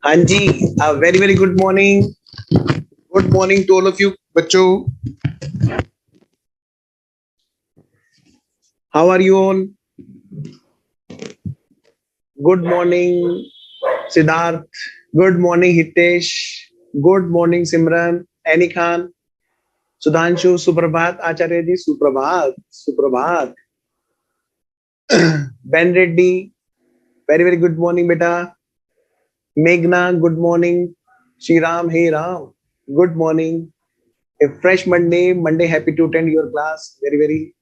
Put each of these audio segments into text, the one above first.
Anji, a very very good morning. Good morning to all of you, bachcho. How are you all? Good morning, Siddharth. Good morning, Hitesh. Good morning, Simran. Annie Khan. Sudhanshu. Suprabhat. Acharya ji. Suprabhat. Suprabhat. Ben Reddy. Very very good morning, beta. Meghna. Good morning. Shri Ram. Hey Ram. Good morning. A fresh Monday. Monday. Happy to attend your class. Very very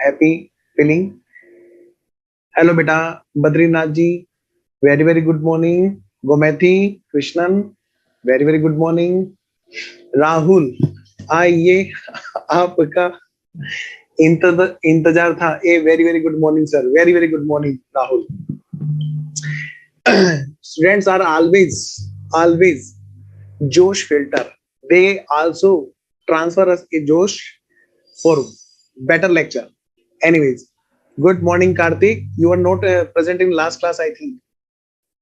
happy feeling. Hello, beta. Badrinath ji. Very, very good morning. Gomethi, Krishnan. Very, very good morning. Rahul ये आपका इंतजार था a very very good morning sir very very good morning Rahul students are always josh filter they also transfer us a josh for better lecture anyways good morning karthik you are not present in last class I think.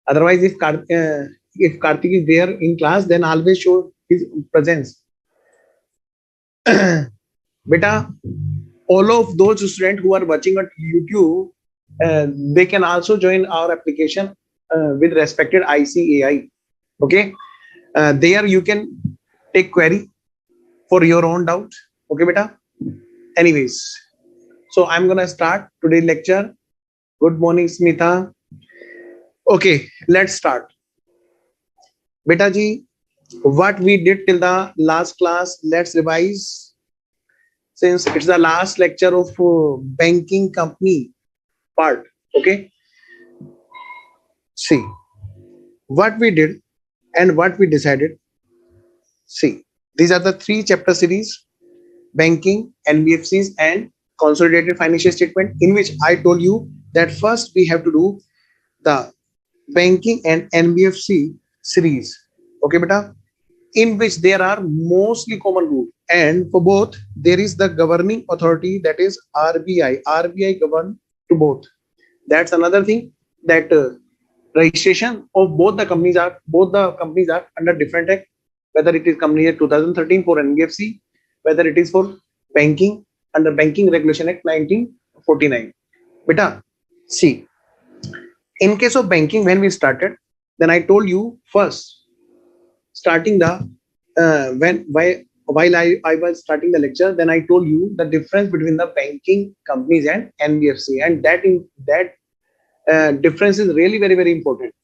Otherwise, if Karthik is there in class, then always show his presence. Beta, all of those students who are watching on YouTube, they can also join our application with respected ICAI. Okay, there you can take query for your own doubt. Okay, beta. Anyways, so I'm gonna start today's lecture. Good morning, Smita. Okay, let's start. Beta ji, what we did till the last class, let's revise since it's the last lecture of banking company part. Okay, see what we did and what we decided. See, these are the three chapter series: banking, NBFCs, and consolidated financial statement. In which I told you that first we have to do the banking and NBFC series. Okay, beta. In which there are mostly common rule, and for both there is the governing authority, that is RBI govern to both. That's another thing, that registration of both the companies are under different act, whether it is company act 2013 for NBFC, whether it is for banking under banking regulation act 1949. Beta, see, in case of banking, when we started, then I told you first, starting the when while I was starting the lecture, then I told you the difference between the banking companies and NBFC, and that difference is really very very important.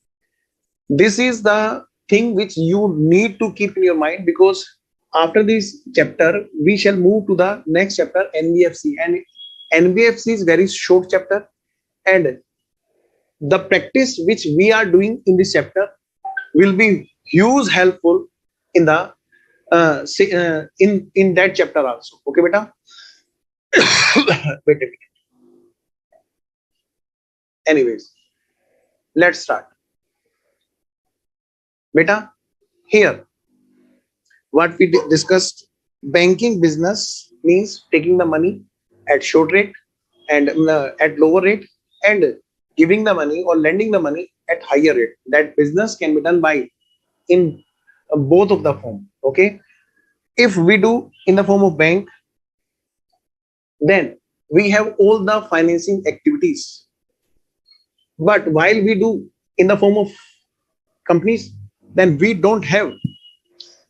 This is the thing which you need to keep in your mind, because after this chapter we shall move to the next chapter, NBFC, and NBFC is very short chapter, and the practice which we are doing in this chapter will be huge helpful in the in that chapter also. Okay, beta. Wait a minute. Anyways, let's start. Beta, here what we discussed: banking business means taking the money at short rate and at lower rate, and giving the money or lending the money at higher rate. That business can be done by in both of the form. Okay, if we do in the form of bank, then we have all the financing activities. But while we do in the form of companies, then we don't have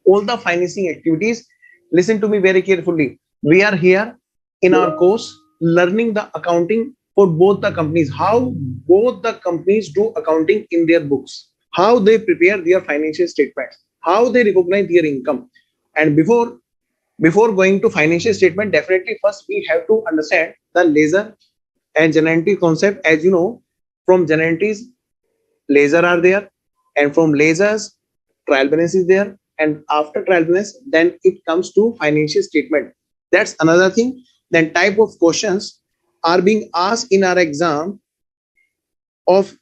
all the financing activities. Listen to me very carefully. We are here in our course learning the accounting for both the companies, how both the companies do accounting in their books, how they prepare their financial statements, how they recognize their income. And before going to financial statement, definitely first we have to understand the ledger and generality concept. As you know, from generalities, ledger are there, and from ledgers, trial balance is there, and after trial balance, then it comes to financial statement. That's another thing. Then type of questions are being asked in our exam of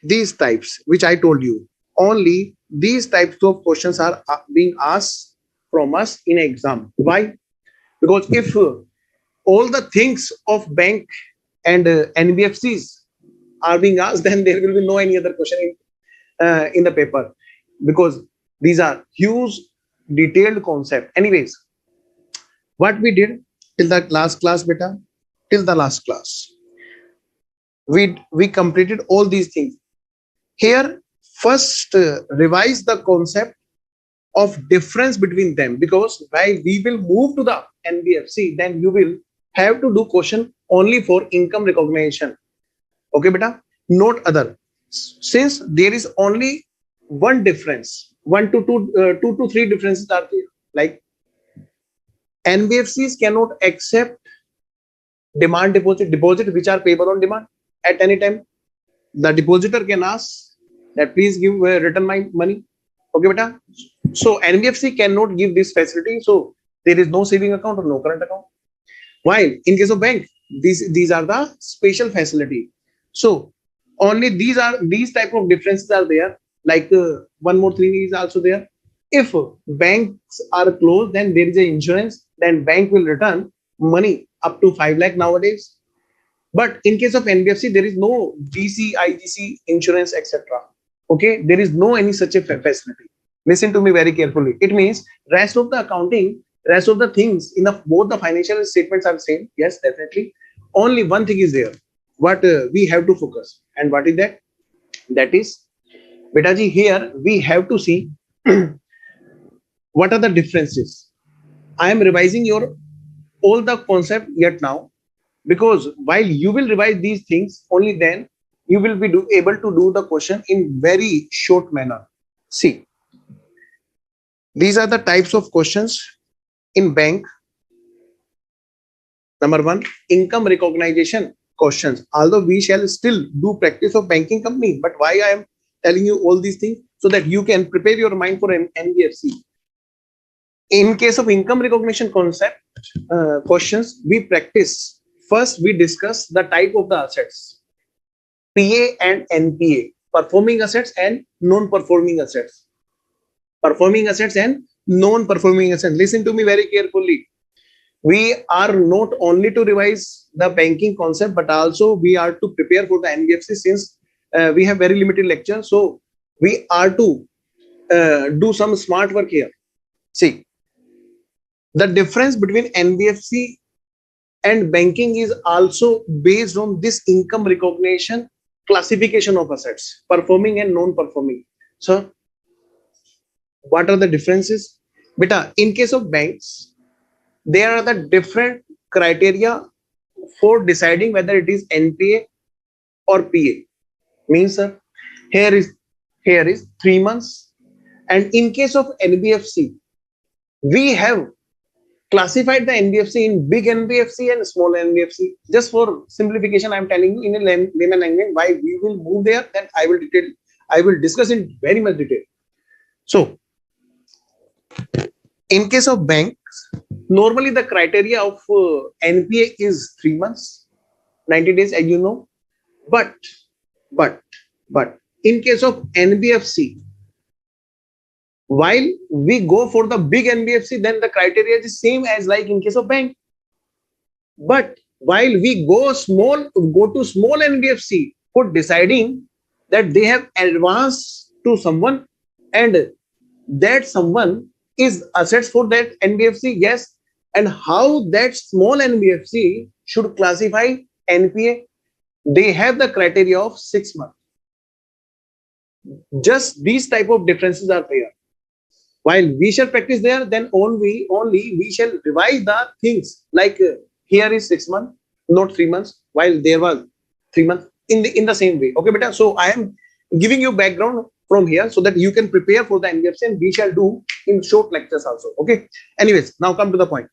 these types, which I told you. Only these types of questions are being asked from us in exam. Why? Because if all the things of bank and NBFCs are being asked, then there will be no any other question in the paper, because these are huge detailed concept. Anyways, what we did till the last class, beta, till the last class, we completed all these things. Here, first revise the concept of difference between them, because while we will move to the NBFC, then you will have to do question only for income recognition. Okay, beta, not other. Since there is only one difference, two to three differences are there. Like NBFCs cannot accept demand deposit which are payable on demand at any time. The depositor can ask that please give return my money. Okay, beta. So NBFC cannot give this facility. So there is no saving account or no current account. While in case of bank, these are the special facility. So only these type of differences are there. Like one more thing is also there. If banks are closed, then there is a insurance. Then bank will return money up to 5 lakh nowadays. But in case of NBFC, there is no GC, IGC insurance, etc. Okay, there is no any such a facility. Listen to me very carefully. It means rest of the accounting, rest of the things in both the financial statements are same. Yes, definitely. Only one thing is there. What we have to focus, and what is that? That is, Betaji, here we have to see what are the differences. I am revising your all the concept yet now, because while you will revise these things, only then you will be able to do the question in very short manner. See, these are the types of questions in bank. Number one, income recognition questions. Although we shall still do practice of banking company, but why I am telling you all these things, so that you can prepare your mind for an NBFC. In case of income recognition concept questions, we practice. First, we discuss the type of the assets, PA and NPA, performing assets and non-performing assets. Performing assets and non-performing assets. Listen to me very carefully. We are not only to revise the banking concept, but also we are to prepare for the NBFC, since we have very limited lecture. So we are to do some smart work here. See, the difference between NBFC and banking is also based on this income recognition classification of assets, performing and non-performing. So what are the differences? Beta, in case of banks, there are the different criteria for deciding whether it is NPA or PA. Means, sir, here is 3 months. And in case of NBFC, we have classified the NBFC in big NBFC and small NBFC. Just for simplification, I am telling you in a layman language why we will move there. Then I will discuss in very much detail. So, in case of banks, normally the criteria of NPA is 3 months, 90 days, as you know. But in case of NBFC, while we go for the big NBFC, then the criteria is the same as like in case of bank. But while we go to small NBFC for deciding that they have advanced to someone, and that someone is assets for that NBFC, yes, and how that small NBFC should classify NPA, they have the criteria of 6 months. Just these type of differences are there. While we shall practice there, then only we shall revise the things. Like here is 6 months, not 3 months, while there was 3 months in the same way. Okay, beta. So I am giving you background from here so that you can prepare for the NBFC, and we shall do in short lectures also. Okay. Anyways, now come to the point.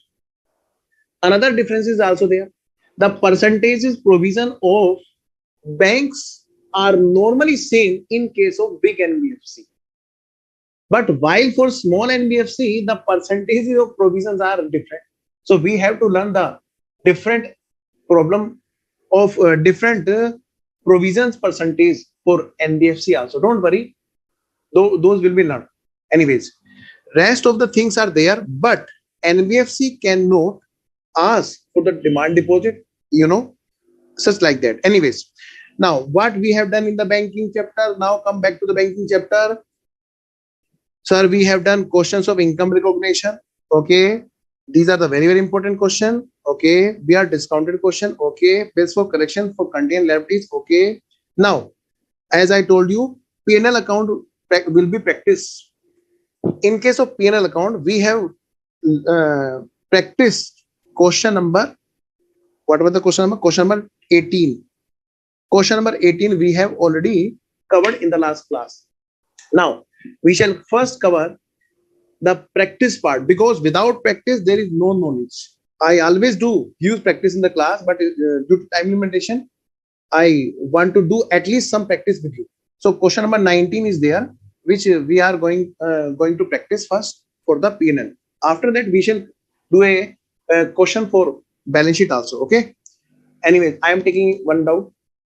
Another difference is also there. The percentages provision of banks are normally same in case of big NBFC. But while for small NBFC, the percentages of provisions are different. So we have to learn the different problem of different provisions percentage for NBFC also. Don't worry, those will be learned. Anyways, rest of the things are there, but NBFC cannot ask for the demand deposit, such like that. Anyways, Now, what we have done in the banking chapter, now come back to the banking chapter. Sir, we have done questions of income recognition. Okay. These are the very, very important question. Okay. We are discounted question. Okay. Base for correction for contain liabilities. Okay. Now, as I told you, P&L account will be practiced. In case of P&L account, we have practiced question number. What was the question number? Question number 18. Question number 18 we have already covered in the last class. Now, we shall first cover the practice part, because without practice there is no knowledge. I always do use practice in the class, but due to time limitation, I want to do at least some practice with you. So question number 19 is there, which we are going to practice first for the P&L. After that, we shall do a question for balance sheet also. Okay. Anyways, I am taking one doubt.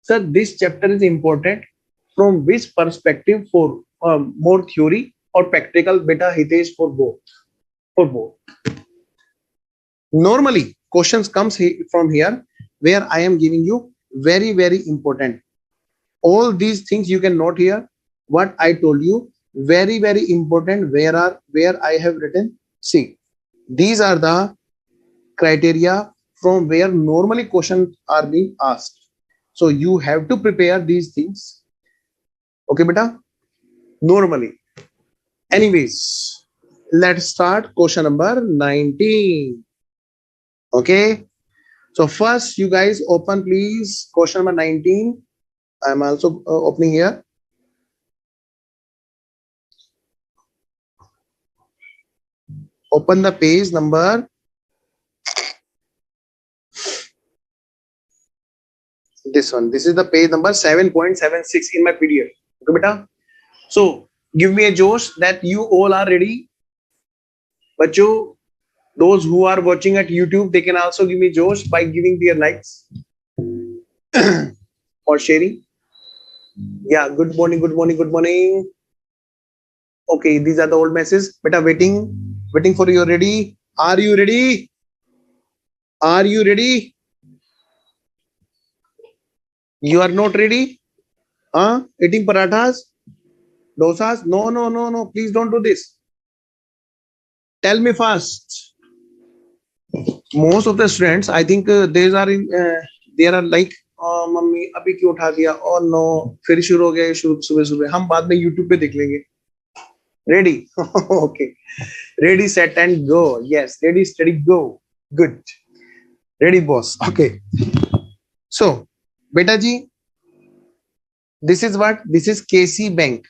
Sir, this chapter is important from which perspective, for more theory or practical? Beta Hitesh, for both. For both. Normally, questions comes from here, where I am giving you very, very important. All these things you can note here. What I told you, very, very important. Where I have written. See, these are the criteria from where normally questions are being asked. So you have to prepare these things. Okay, beta? Normally. Anyways, let's start question number 19. Okay. So first, you guys open please question number 19. I'm also opening here. Open the page number. This one. This is the page number 7.76 in my PDF. Okay, beta? So give me a Josh that you all are ready. Bacho, those who are watching at YouTube, they can also give me Josh by giving their likes or sharing. Yeah, good morning, good morning, good morning. Okay, these are the old messages. Beta, waiting for you. Ready? Are you ready? Are you ready? You are not ready? Huh? Eating parathas? Dosas? No, no, no, no. Please don't do this. Tell me fast. Most of the students, I think they are like, mummy अभी क्यों उठा दिया, और no फिर शुरू हो गया सुबह सुबह, हम बाद में यूट्यूब पे देख लेंगे. Ready? Okay. Ready, set and go. Yes, ready, steady, go. Good. Ready, boss. Okay. So, beta ji, this is what? This is KC Bank.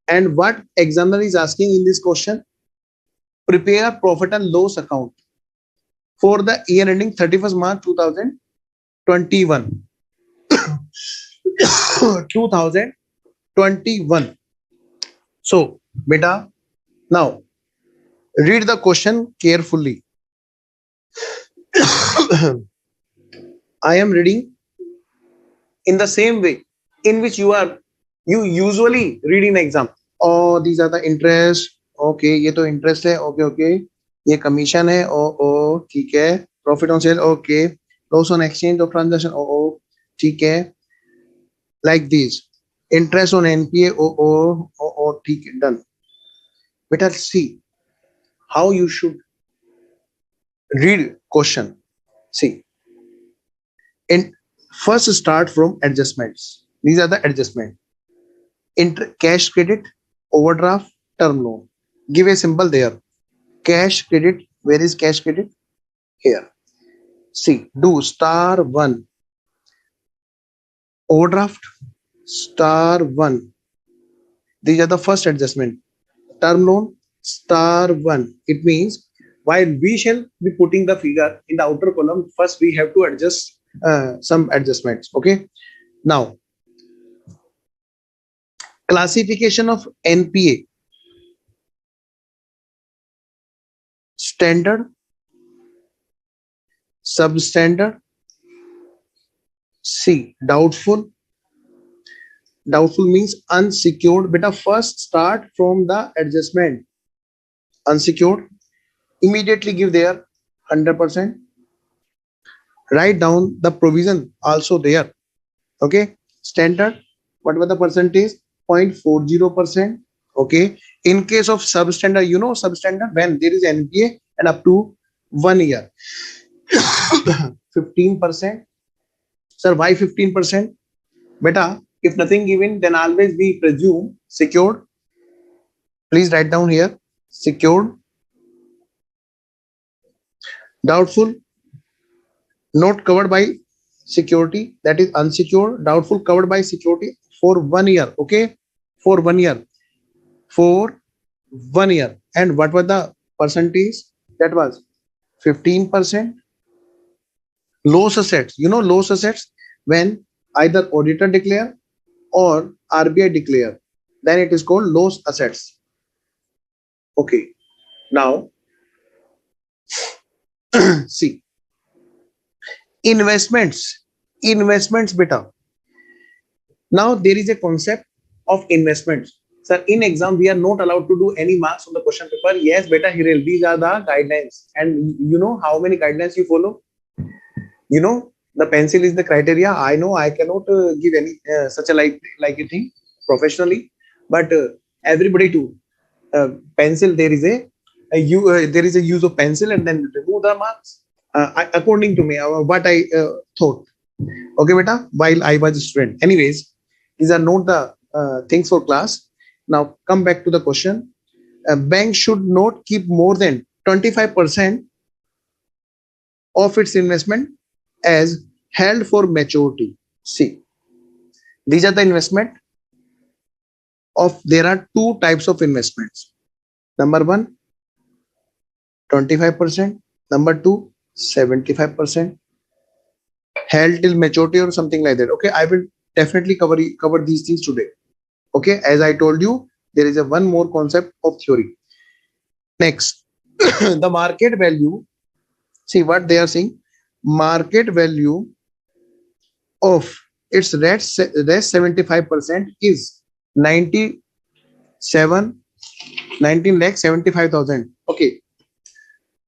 And what examiner is asking in this question? Prepare profit and loss account for the year ending 31st March 2021. 2021. So, beta, now read the question carefully. I am reading in the same way in which you usually read in exam. Oh, these are the interest. Okay, ये तो interest है. Okay, okay. ये commission है. Oh, ठीक है. Profit on sale. Okay. Loss on exchange of transaction. Oh, ठीक है. Like this. Interest on NPA. Oh, ठीक है. Done. But let's see how you should read question. See. In first start from adjustments. These are the adjustments. Cash credit, overdraft, term loan. Give a symbol there. Cash credit. Where is cash credit? Here. See, do star 1. Overdraft, star 1. These are the first adjustment. Term loan, star 1. It means while we shall be putting the figure in the outer column, first we have to adjust some adjustments. Okay. Now, classification of NPA. Standard, substandard. C, doubtful. Doubtful means unsecured. Beta, first start from the adjustment. Unsecured. Immediately give there 100%. Write down the provision also there. Okay, standard, what was the percentage? 0.40%. Okay, in case of substandard, you know substandard, when there is NPA and up to 1 year, 15%. Sir, why 15%? Beta, if nothing given, then always we presume secured. Please write down here, secured. Doubtful, not covered by security, that is unsecured. Doubtful, covered by security for 1 year. Okay, for 1 year, for 1 year. And what was the percentage? That was 15%. Loss assets, you know loss assets, when either auditor declare or RBI declare, then it is called loss assets. Okay, now see, investments beta. Now there is a concept of investments. Sir, in exam we are not allowed to do any marks on the question paper. Yes, beta, here these are the guidelines, and you know how many guidelines you follow. You know the pencil is the criteria. I know I cannot give any such a like a thing professionally, but everybody too. Pencil, there is there is a use of pencil, and then remove the marks. According to me, what I thought. Okay, beta, while I was a student. Anyways, these are not the things for class. Now come back to the question. A bank should not keep more than 25% of its investment as held for maturity. See, these are the investment of, there are two types of investments. Number one, 25%. Number two, 75%. Held till maturity or something like that. Okay, I will definitely cover these things today. Okay, as I told you, there is a one more concept of theory. Next, the market value. See what they are saying. Market value of its rest 75% is 19 lakh 75,000. Okay,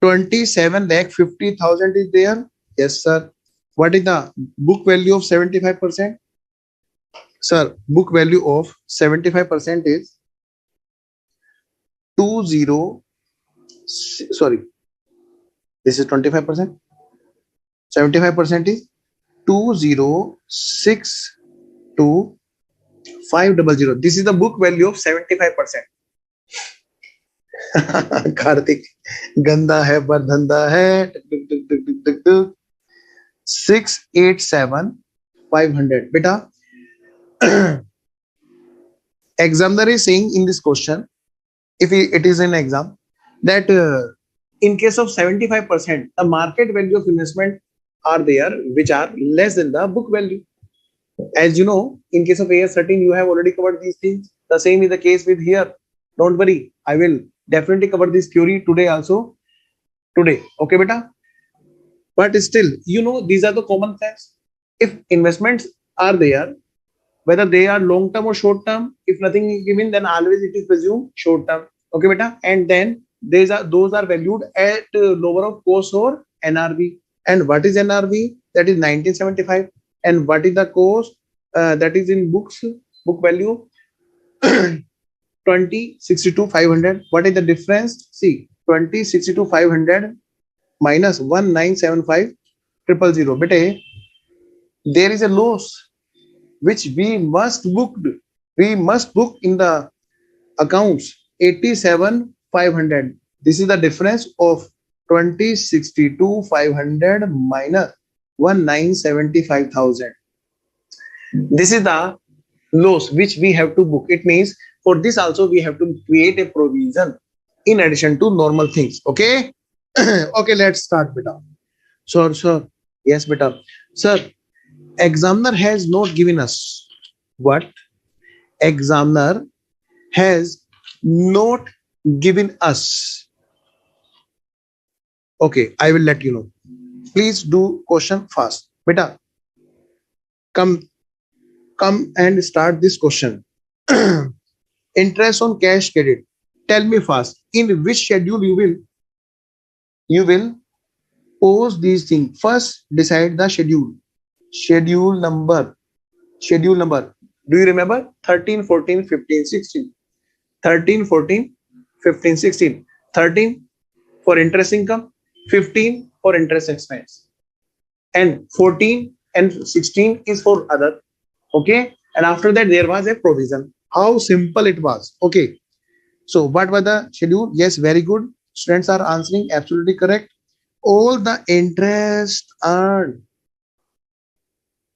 27 lakh 50,000 is there. Yes, sir. What is the book value of 75%? Sir, book value of 75% is 20. Sorry, this is 25%. 75% is 2062,500. This is the book value of 75%. Kartik गंदा है पर धंधा है. 687,500. Beta, examiner is saying in this question, if it is an exam, that in case of 75%, the market value of investment are there which are less than the book value. As you know, in case of AS13, you have already covered these things. The same is the case with here. Don't worry, I will definitely cover this theory today also. Today, okay, beta? But still, you know, these are the common facts. If investments are there, whether they are long term or short term, if nothing is given, then always it is presumed short term. Okay, beta? And then those are valued at lower of cost or NRV. And what is NRV? That is 1975. And what is the cost? That is in books, book value 2062,500. What is the difference? See, 2062,500 minus 1975,000. Beta, there is a loss which we must book. We must book in the accounts 87,500. This is the difference of 2062,500 minus 1975,000. This is the loss which we have to book. It means for this also we have to create a provision in addition to normal things. Okay. Okay, let's start, beta. Sir. Yes, beta. Sir, examiner has not given us what? Examiner has not given us. Okay, I will let you know. Please do question fast. Beta, come and start this question. Interest on cash credit. Tell me fast. In which schedule you will pose these things? First, decide the schedule. Schedule number schedule number. Do you remember? 13, 14, 15, 16. 13, 14, 15, 16. 13 for interest income, 15 for interest expense, and 14 and 16 is for other. Okay. And after that, there was a provision. How simple it was. Okay. So, what was the schedule? Yes, very good. Students are answering absolutely correct. All the interest earned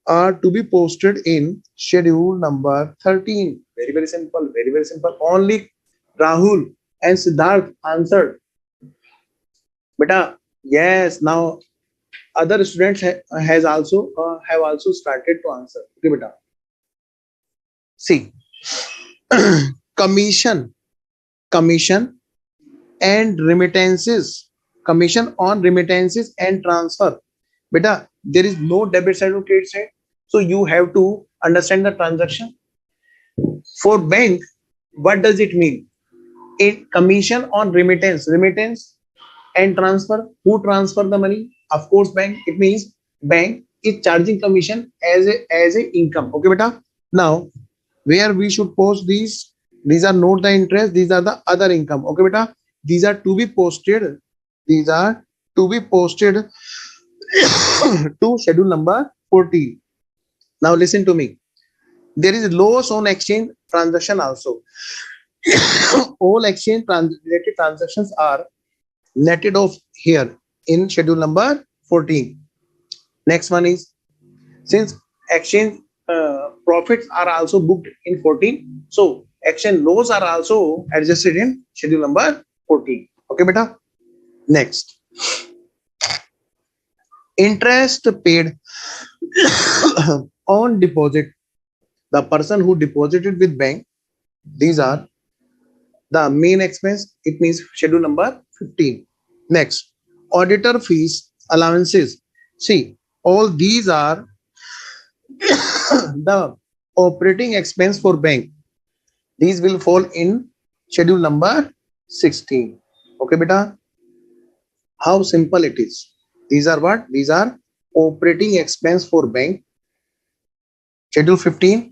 are to be posted in schedule number 13. Very, very simple. Very, very simple. Only Rahul and Siddharth answered. Beta, yes, now other students has also have also started to answer. Okay, beta. See, commission, commission and remittances, commission on remittances and transfer. Beta, there is no debit side or credit side. So you have to understand the transaction. For bank, what does it mean? A commission on remittance, remittance and transfer. Who transfer the money? Of course, bank. It means bank is charging commission as a income. Okay, beta. Now, where we should post these? These are not the interest. These are the other income. Okay, beta. These are to be posted. These are to be posted to schedule number 14. Now, listen to me. There is loss on exchange transaction also. All exchange related transactions are netted off here in schedule number 14. Next one is, since exchange profits are also booked in 14, so exchange loss are also adjusted in schedule number 14. Okay, beta. Next, interest paid on deposit. The person who deposited with bank, these are the main expense. It means schedule number 15. Next, auditor fees, allowances. See, all these are the operating expense for bank. These will fall in schedule number 16. Okay, beta. How simple it is. These are what? These are operating expense for bank. Schedule 15.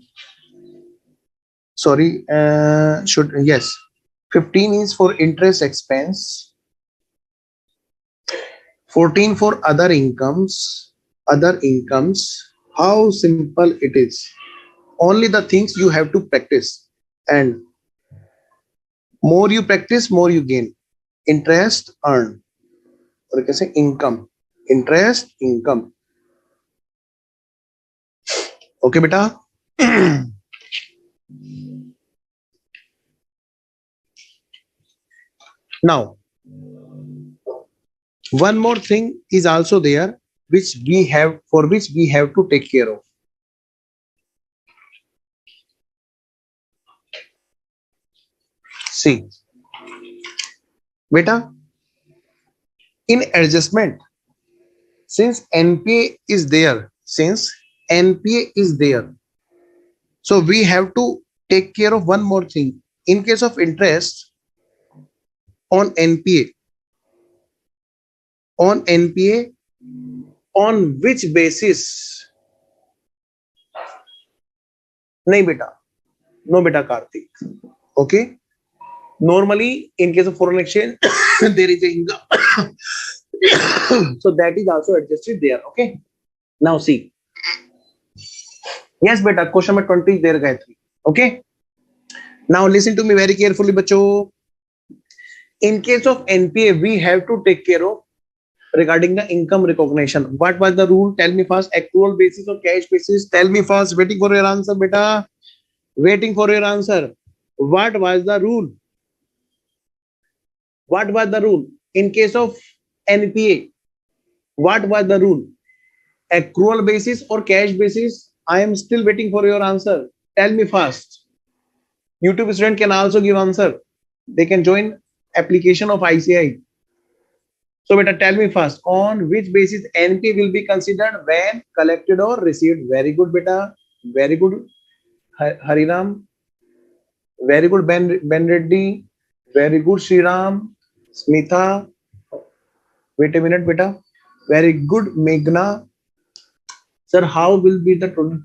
Sorry, should yes. 15 is for interest expense. 14 for other incomes. Other incomes. How simple it is. Only the things you have to practice, and more you practice, more you gain. Interest earn, or can say income. Interest income. Okay, beta. Now, one more thing is also there, which we have for which we have to take care of. See, beta, in adjustment, since NPA is there, so we have to take care of one more thing. In case of interest on NPA, on NPA, on which basis? नहीं बेटा, no beta Karthik. Okay. Normally, in case of foreign exchange, there is a income. So that is also adjusted there. Okay. Now see. Yes, beta. Question number 20 is there, Gayatri. Okay. Now listen to me very carefully, bacho. In case of NPA, we have to take care of regarding the income recognition. What was the rule? Tell me first. Accrual basis or cash basis? Tell me first. Waiting for your answer, beta. Waiting for your answer. What was the rule? What was the rule? In case of NPA, what was the rule? Accrual basis or cash basis? I am still waiting for your answer. Tell me first. YouTube student can also give answer. They can join application of ICI. So beta, tell me first, on which basis NPA will be considered when collected or received? Very good, beta. Very good, Hariram. Very good, Ben Reddy. Very good, Sriram. Smitha. Wait a minute, beta. Very good, Meghna. Sir, how will be the total?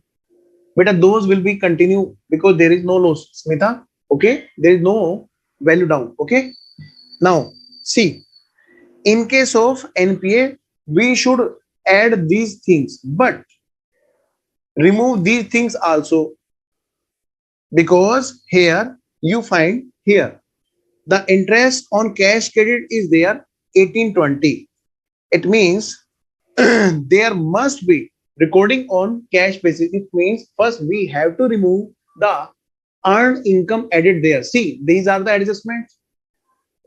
Beta, those will be continue because there is no loss, Smita. Okay, there is no value down. Okay, now see, in case of NPA, we should add these things, but remove these things also, because here you find here the interest on cash credit is there 1820. It means there must be recording on cash basis. It means first we have to remove the earned income added there. See, these are the adjustments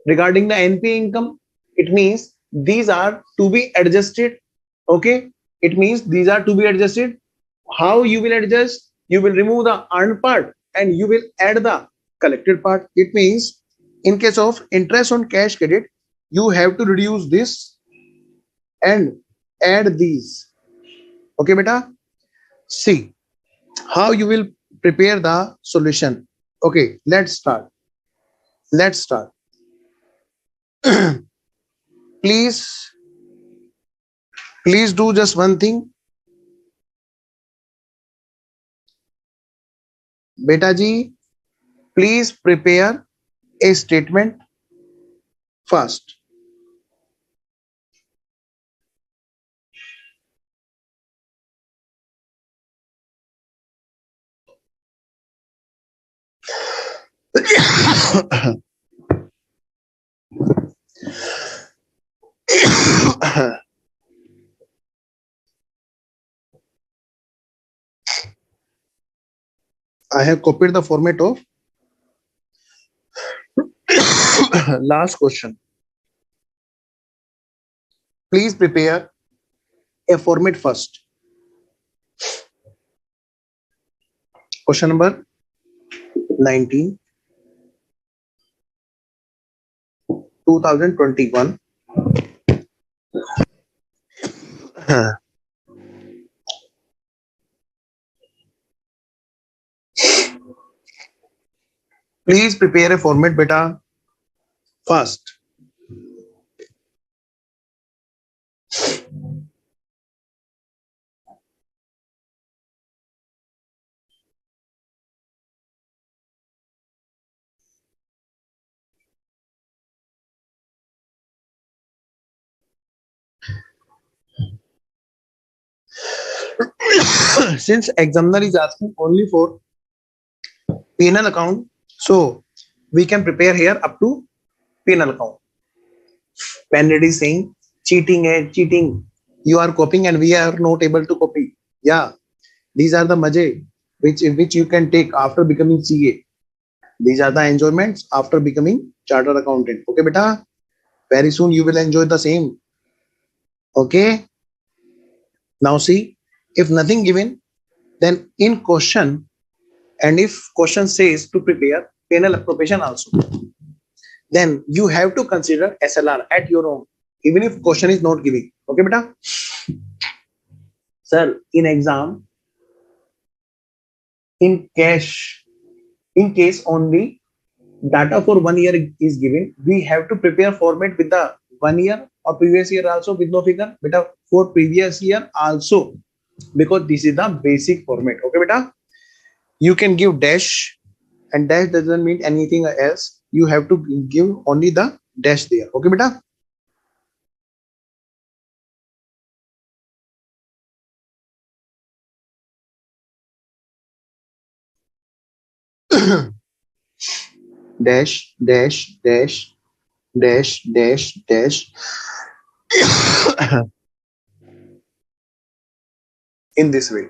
regarding the NPA income. It means these are to be adjusted. Okay, it means these are to be adjusted. How you will adjust? You will remove the earned part and you will add the collected part. It means in case of interest on cash credit, you have to reduce this and add these. Okay, beta. See how you will prepare the solution. Okay, let's start. Let's start. Please, please do just one thing. Beta ji, please prepare a statement first. I have copied the format of last question. Please prepare a format first. Question number 19, 2021. Please prepare a format beta first. Since examiner is asking only for P&L account, so we can prepare here up to P&L account. Penred is saying cheating है cheating. You are copying and we are not able to copy. Yeah, these are the maje which you can take after becoming CA. These are the enjoyments after becoming chartered accountant. Okay, beta. Very soon you will enjoy the same. Okay. Now see, if nothing given, then in question, and if question says to prepare penal appropriation also, then you have to consider SLR at your own, even if question is not giving. Okay, beta. Sir, in exam, in cash, in case only data for 1 year is given, we have to prepare format with the 1 year or previous year also with no figure. Beta, for previous year also, because this is the basic format. Okay, beta. You can give dash, and dash doesn't mean anything else. You have to give only the dash there. Okay, beta. Dash, dash, dash, dash, dash, dash. In this way.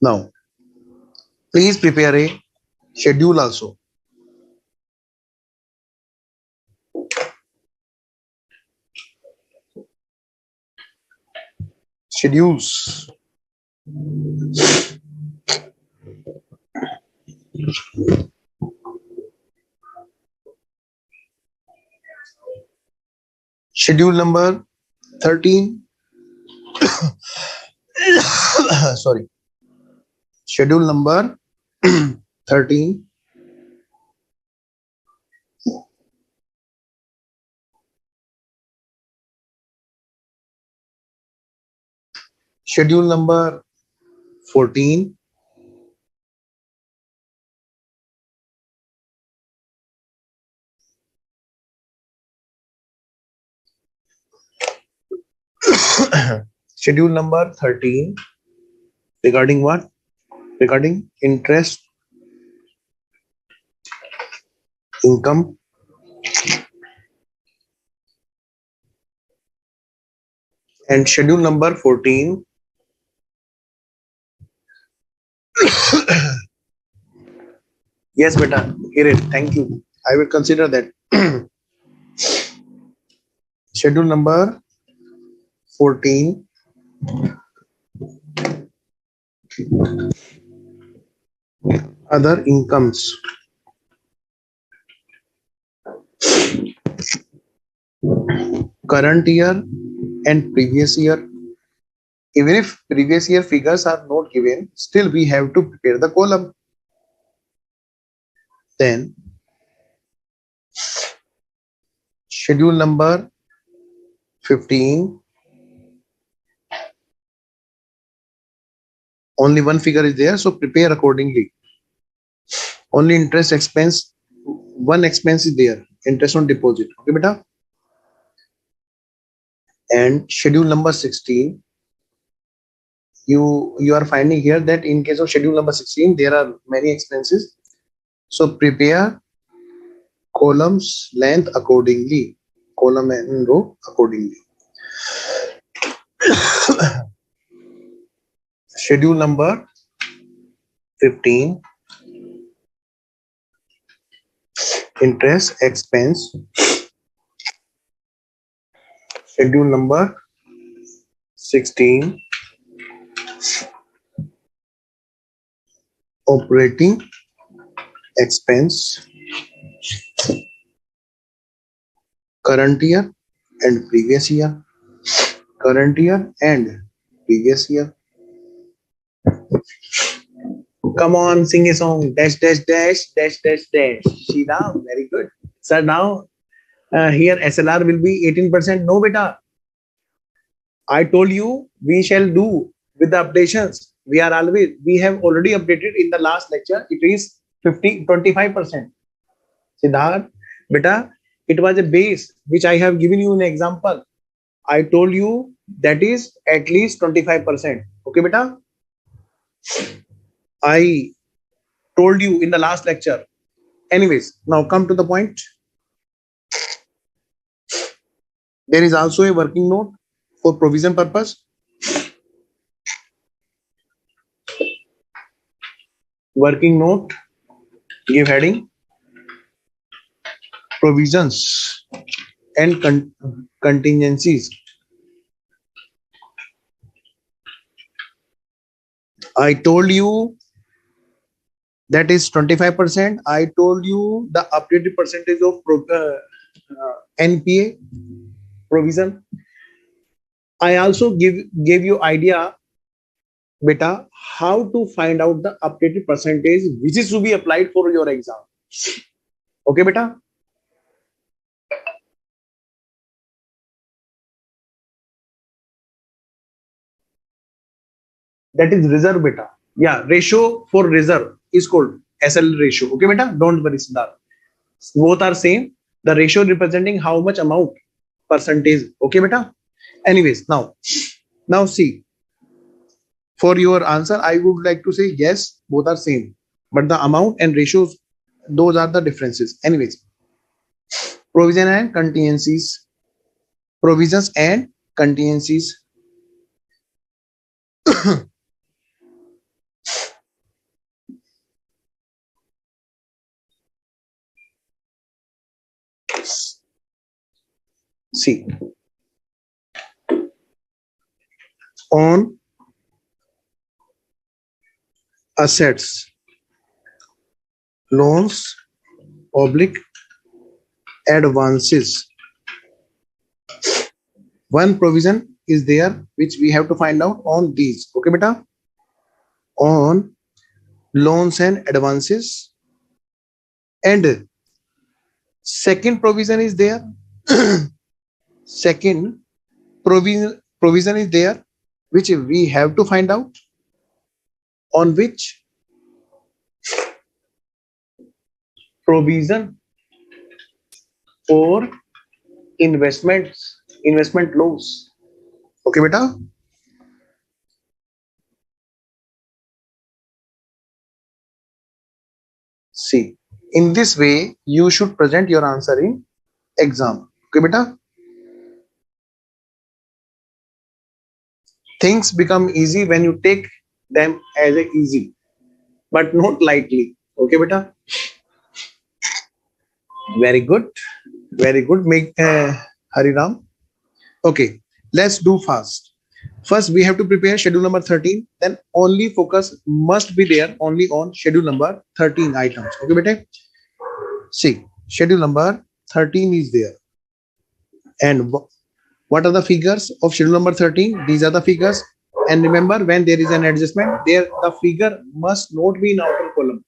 Now, please prepare a schedule also. Schedules. Schedule number 13. Sorry. Schedule number 13. Schedule number 14. Schedule number 13. Regarding what? Regarding interest, income, and schedule number 14. Yes, beta. Hear it. Thank you. I will consider that. Schedule number 14. Other incomes. Current year and previous year. Even if previous year figures are not given, still we have to prepare the column. Then schedule number 15. Only one figure is there, so prepare accordingly. Only interest expense, one expense is there, interest on deposit. Okay, beta. And schedule number 16. You are finding here that in case of schedule number 16, there are many expenses. So prepare columns length accordingly, column and row accordingly. Schedule number 15. Interest expense. Schedule number 16. Operating expense. Current year and previous year. Current year and previous year. Come on, sing a song. Dash, dash, dash, dash, dash, dash. Shida, very good. Sir, now here SLR will be 18%. No, beta. I told you we shall do with the updations. We have already updated in the last lecture. It is 25%. Siddharth, beta, it was a base which I have given you an example. I told you that is at least 25%. Okay, beta. I told you in the last lecture. Anyways, now come to the point. There is also a working note for provision purpose. Working note, give heading, provisions and contingencies. I told you that is 25%. I told you the updated percentage of NPA provision. I also gave you idea, beta, how to find out the updated percentage which is to be applied for your exam. Okay, beta. That is reserve, beta. Yeah, ratio for reserve is called SL ratio. Okay, beta. Don't worry, Siddharth. Both are same. The ratio representing how much amount percentage. Okay, beta. Anyways, now see. For your answer, I would like to say yes, both are same, but the amount and ratios, those are the differences. Anyways, provision and contingencies, provisions and contingencies. See, on assets, loans, oblique advances. One provision is there which we have to find out on these. Okay, beta. On loans and advances, and second provision is there. Second provision is there which we have to find out, on which provision for investment loss. Okay, beta. See, in this way, you should present your answer in exam. Okay, beta. Things become easy when you take them as a easy, but not lightly. Okay, beta. Very good. Very good. Make Hariram. Okay, let's do fast. First, we have to prepare schedule number 13. Then only focus must be there only on schedule number 13 items. Okay, beta. See, schedule number 13 is there. And what are the figures of schedule number 13? These are the figures. And remember, when there is an adjustment, there the figure must not be in outer column.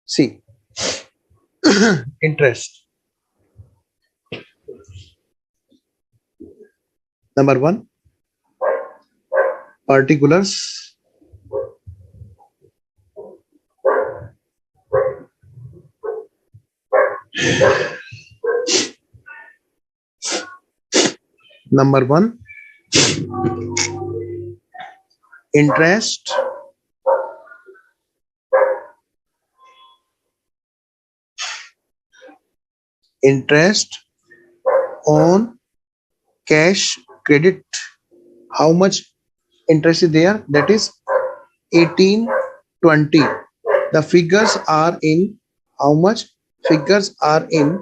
See, interest. Number one, particulars. Number one, interest. Interest on cash credit. How much interest is there? That is 1820. The figures are in how much? Figures are in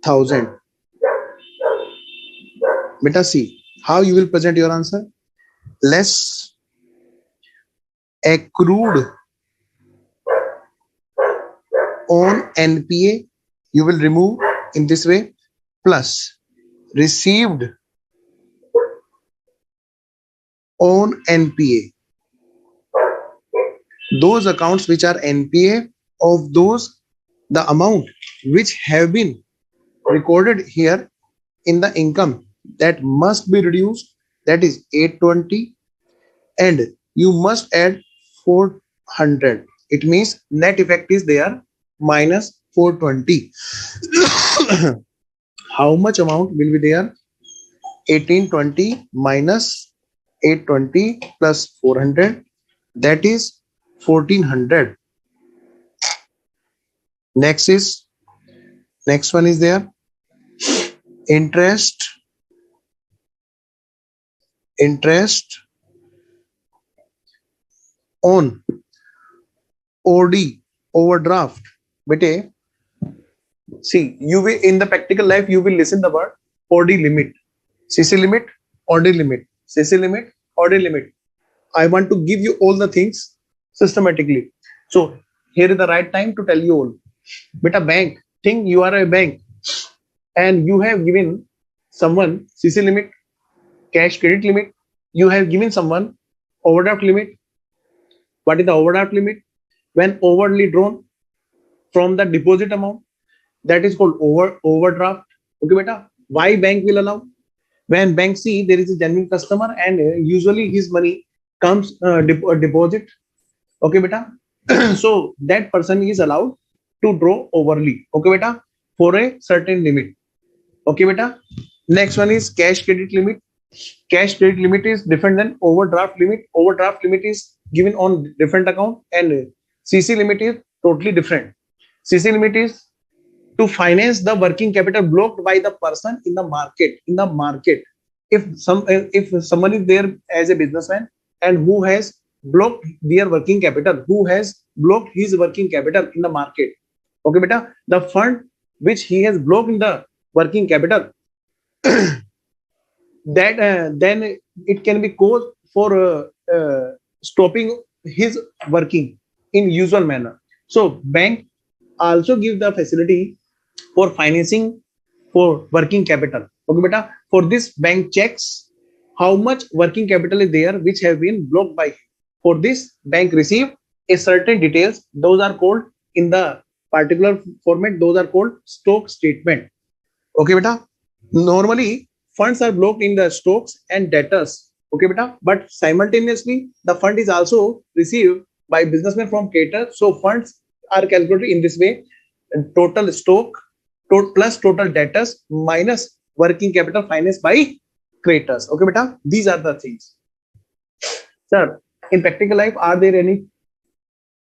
thousand. Beta, see how you will present your answer. Less accrued on NPA, you will remove in this way, plus received on NPA. Those accounts which are NPA, of those, the amount which have been recorded here in the income, that must be reduced, that is 820, and you must add 400. It means net effect is there minus 420. How much amount will be there? 1820 minus 820 plus 400, that is 1400. Next one is there, interest on OD, overdraft. Bete, see, you will in the practical life you will listen the word OD limit, CC limit, OD limit, CC limit, OD limit. I want to give you all the things systematically. So here is the right time to tell you all. Beta, bank, think you are a bank and you have given someone CC limit, cash credit limit, you have given someone overdraft limit. What is the overdraft limit? When overly drawn from the deposit amount, that is called overdraft. Okay, beta. Why bank will allow? When bank see there is a genuine customer and usually his money comes deposit. Okay, beta. So that person is allowed to draw overly. Okay, beta, for a certain limit. Okay, beta. Next one is cash credit limit. Cash credit limit is different than overdraft limit. Overdraft limit is given on different account, and CC limit is totally different. CC limit is to finance the working capital blocked by the person in the market. In the market, if someone is there as a businessman and who has blocked their working capital, who has blocked his working capital in the market. Okay, beta, the fund which he has blocked in the working capital, that then it can be cause for stopping his working in usual manner. So bank also give the facility for financing for working capital. Okay, beta. For this, bank checks how much working capital is there which have been blocked by him. For this, bank receive a certain details. Those are called in the particular format. Those are called stock statement. Okay, beta. Normally, funds are blocked in the stocks and debtors. Okay, beta. But simultaneously, the fund is also received by businessmen from creditors. So funds are calculated in this way: total stock plus total debtors minus working capital financed by creditors. Okay, beta. These are the things. Sir, in practical life, are there any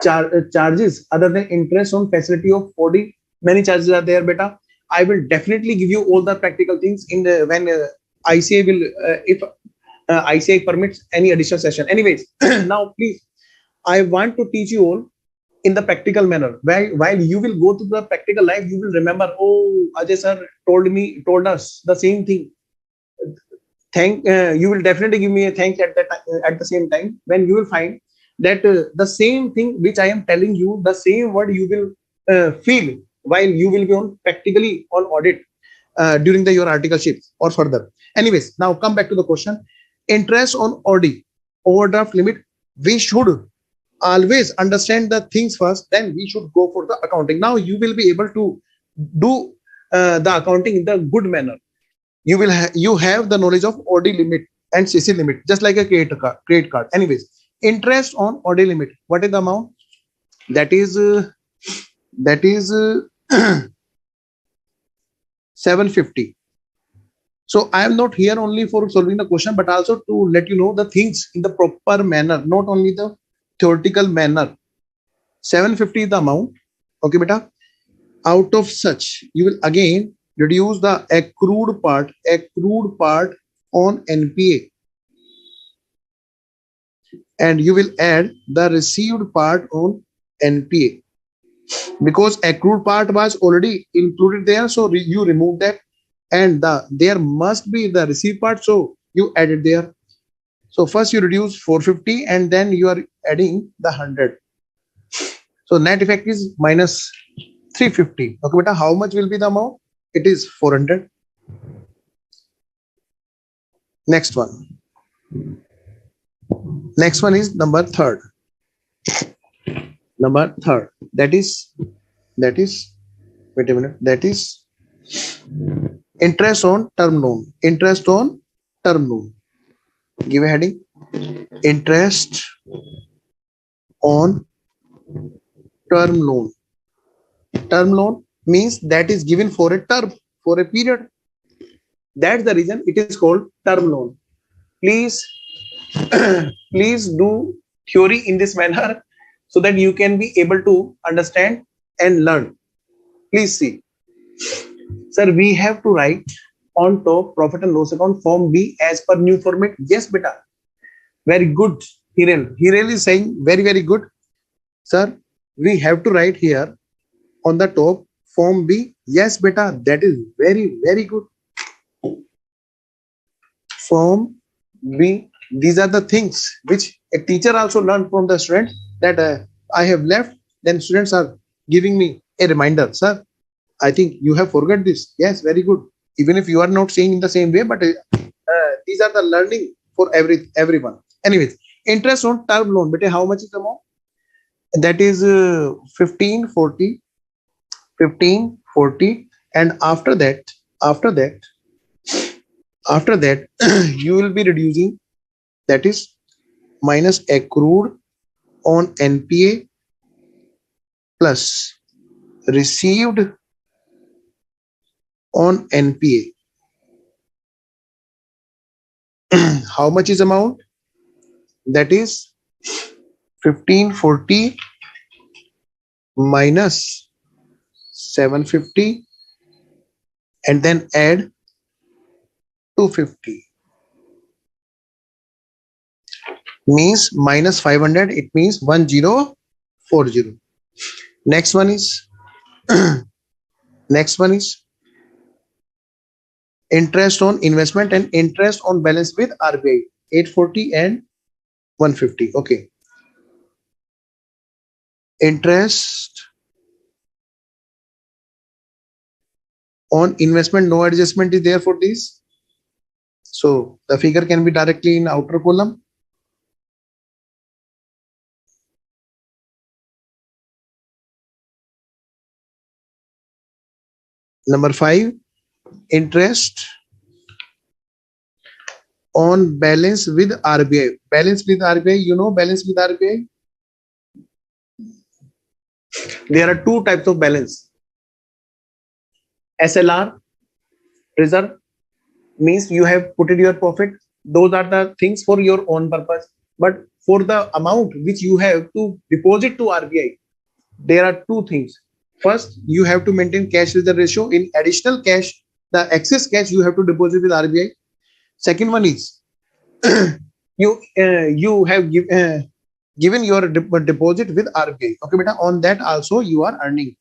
charges other than interest on facility of 40? Many charges are there, beta. I will definitely give you all the practical things in the when ICA will if ICA permits any additional session. Anyways, now please, I want to teach you all in the practical manner. While you will go to the practical life, you will remember, oh, Ajay sir told us the same thing. You will definitely give me a thanks at that at the same time when you will find that the same thing which I am telling you, the same word you will feel while you will be on practically on audit during your articleship or further. Anyways, now come back to the question. Interest on OD, overdraft limit. We should always understand the things first, then we should go for the accounting. Now you will be able to do the accounting in the good manner. You have the knowledge of OD limit and CC limit, just like a credit card. Anyways, interest on OD limit. What is the amount? That is 750. So I am not here only for solving the question, but also to let you know the things in the proper manner, not only the theoretical manner. 750 is the amount. Okay, beta. Out of such, you will again reduce the accrued part on NPA, and you will add the received part on NPA, because accrued part was already included there, so you remove that, and there must be the received part, so you add it there. So first you reduce 450 and then you are adding the 100. So net effect is minus 350. Okay, beta, how much will be the amount? It is 400. Next one. Next one is number third. Number third. That is wait a minute. That is interest on term loan. Interest on term loan. Give a heading. Interest on term loan. Term loan means that is given for a term, for a period. That's the reason it is called term loan. Please, please do theory in this manner so that you can be able to understand and learn. Please see. Sir, we have to write on top profit and loss account form B as per new format. Yes, beta. Very good. Hirel is saying very, very good. Sir, we have to write here on the top form B. Yes, beta. That is very, very good. Form B. These are the things which a teacher also learned from the student that I have left. Then students are giving me a reminder. Sir, I think you have forgot this. Yes, very good. Even if you are not saying in the same way, but these are the learning for everyone. Anyways, interest on term loan. But how much is the amount? That is 1540. 1540. And after that, you will be reducing. That is minus accrued on NPA plus received on NPA. How much is amount? That is 1540 minus 750 and then add 250. Means minus 500. It means 1040. Next one is interest on investment and interest on balance with RBI, 840 and 150. Okay. Interest on investment, no adjustment is there for this. So the figure can be directly in outer column. Number 5, interest on balance with RBI. Balance with RBI, you know balance with RBI? There are two types of balance. SLR, reserve, means you have put in your profit. Those are the things for your own purpose. But for the amount which you have to deposit to RBI, there are two things. First, you have to maintain cash reserve ratio. In additional cash, the excess cash you have to deposit with RBI. Second one is you have given your deposit with RBI. Okay, beta. On that also you are earning,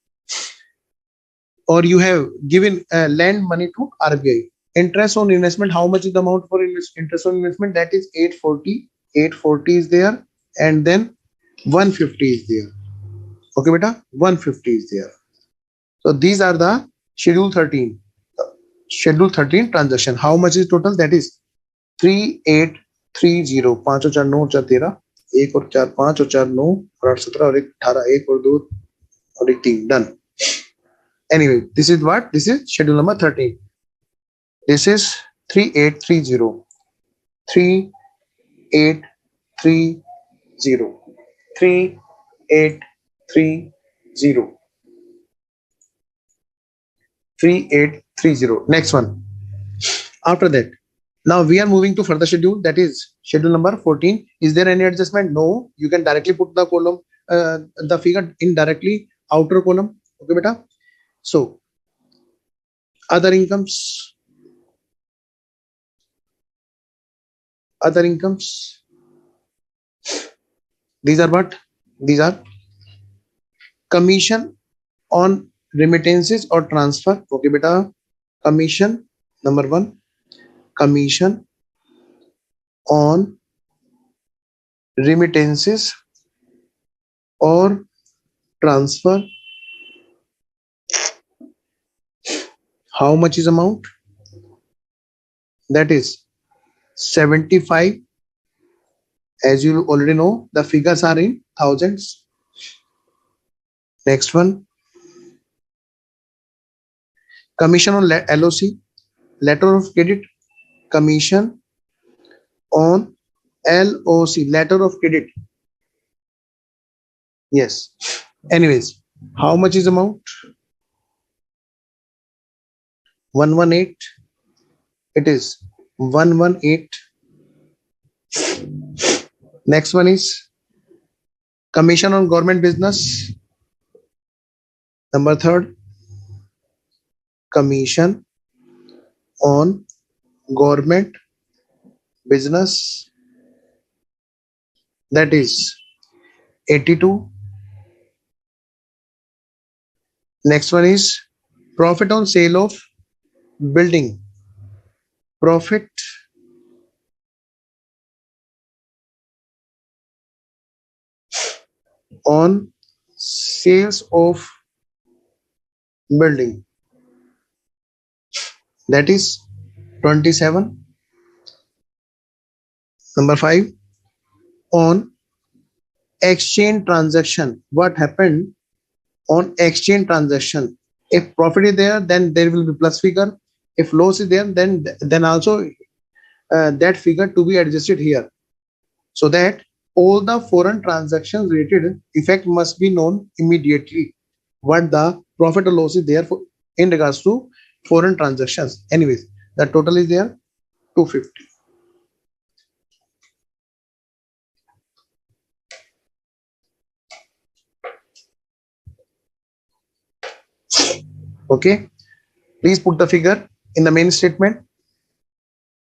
or you have given lend money to RBI. Interest on investment. How much is the amount for interest on investment? That is 840. 840 is there, and then 150 is there. Okay, beta. 150 is there. So these are the schedule 13. Schedule 13 transaction. How much is total? That is 3830. 5 और 4 9 4 13, 1 और 4 5 और 4 9 और 8 17 और 1 18, 1 और 2 और 1 3. Done. Anyway, this is what? This is schedule number 13. This is 3830. 3830. 3830. 3830. Next one. After that, now we are moving to further schedule, that is schedule number 14. Is there any adjustment? No. You can directly put the column, the figure in directly outer column. Okay, beta. So other incomes. Other incomes. These are what? These are commission on remittances or transfer. Okay, beta. Commission number 1. Commission on remittances or transfer. How much is amount? That is 75. As you already know, the figures are in thousands. Next one. Commission on LOC, letter of credit. Commission on LOC, letter of credit. Yes. Anyways, how much is amount? 118. It is 118. Next one is commission on government business. Number 3rd, commission on government business. That is 82. Next one is profit on sale of building. Profit on sales of building. That is 27. Number 5, on exchange transaction. What happened on exchange transaction? If profit is there, then there will be plus figure. If loss is there, then also that figure to be adjusted here, so that all the foreign transactions related effect must be known immediately. What the profit or loss is there for in regards to foreign transactions. Anyways, the total is there 250. Okay, please put the figure in the main statement.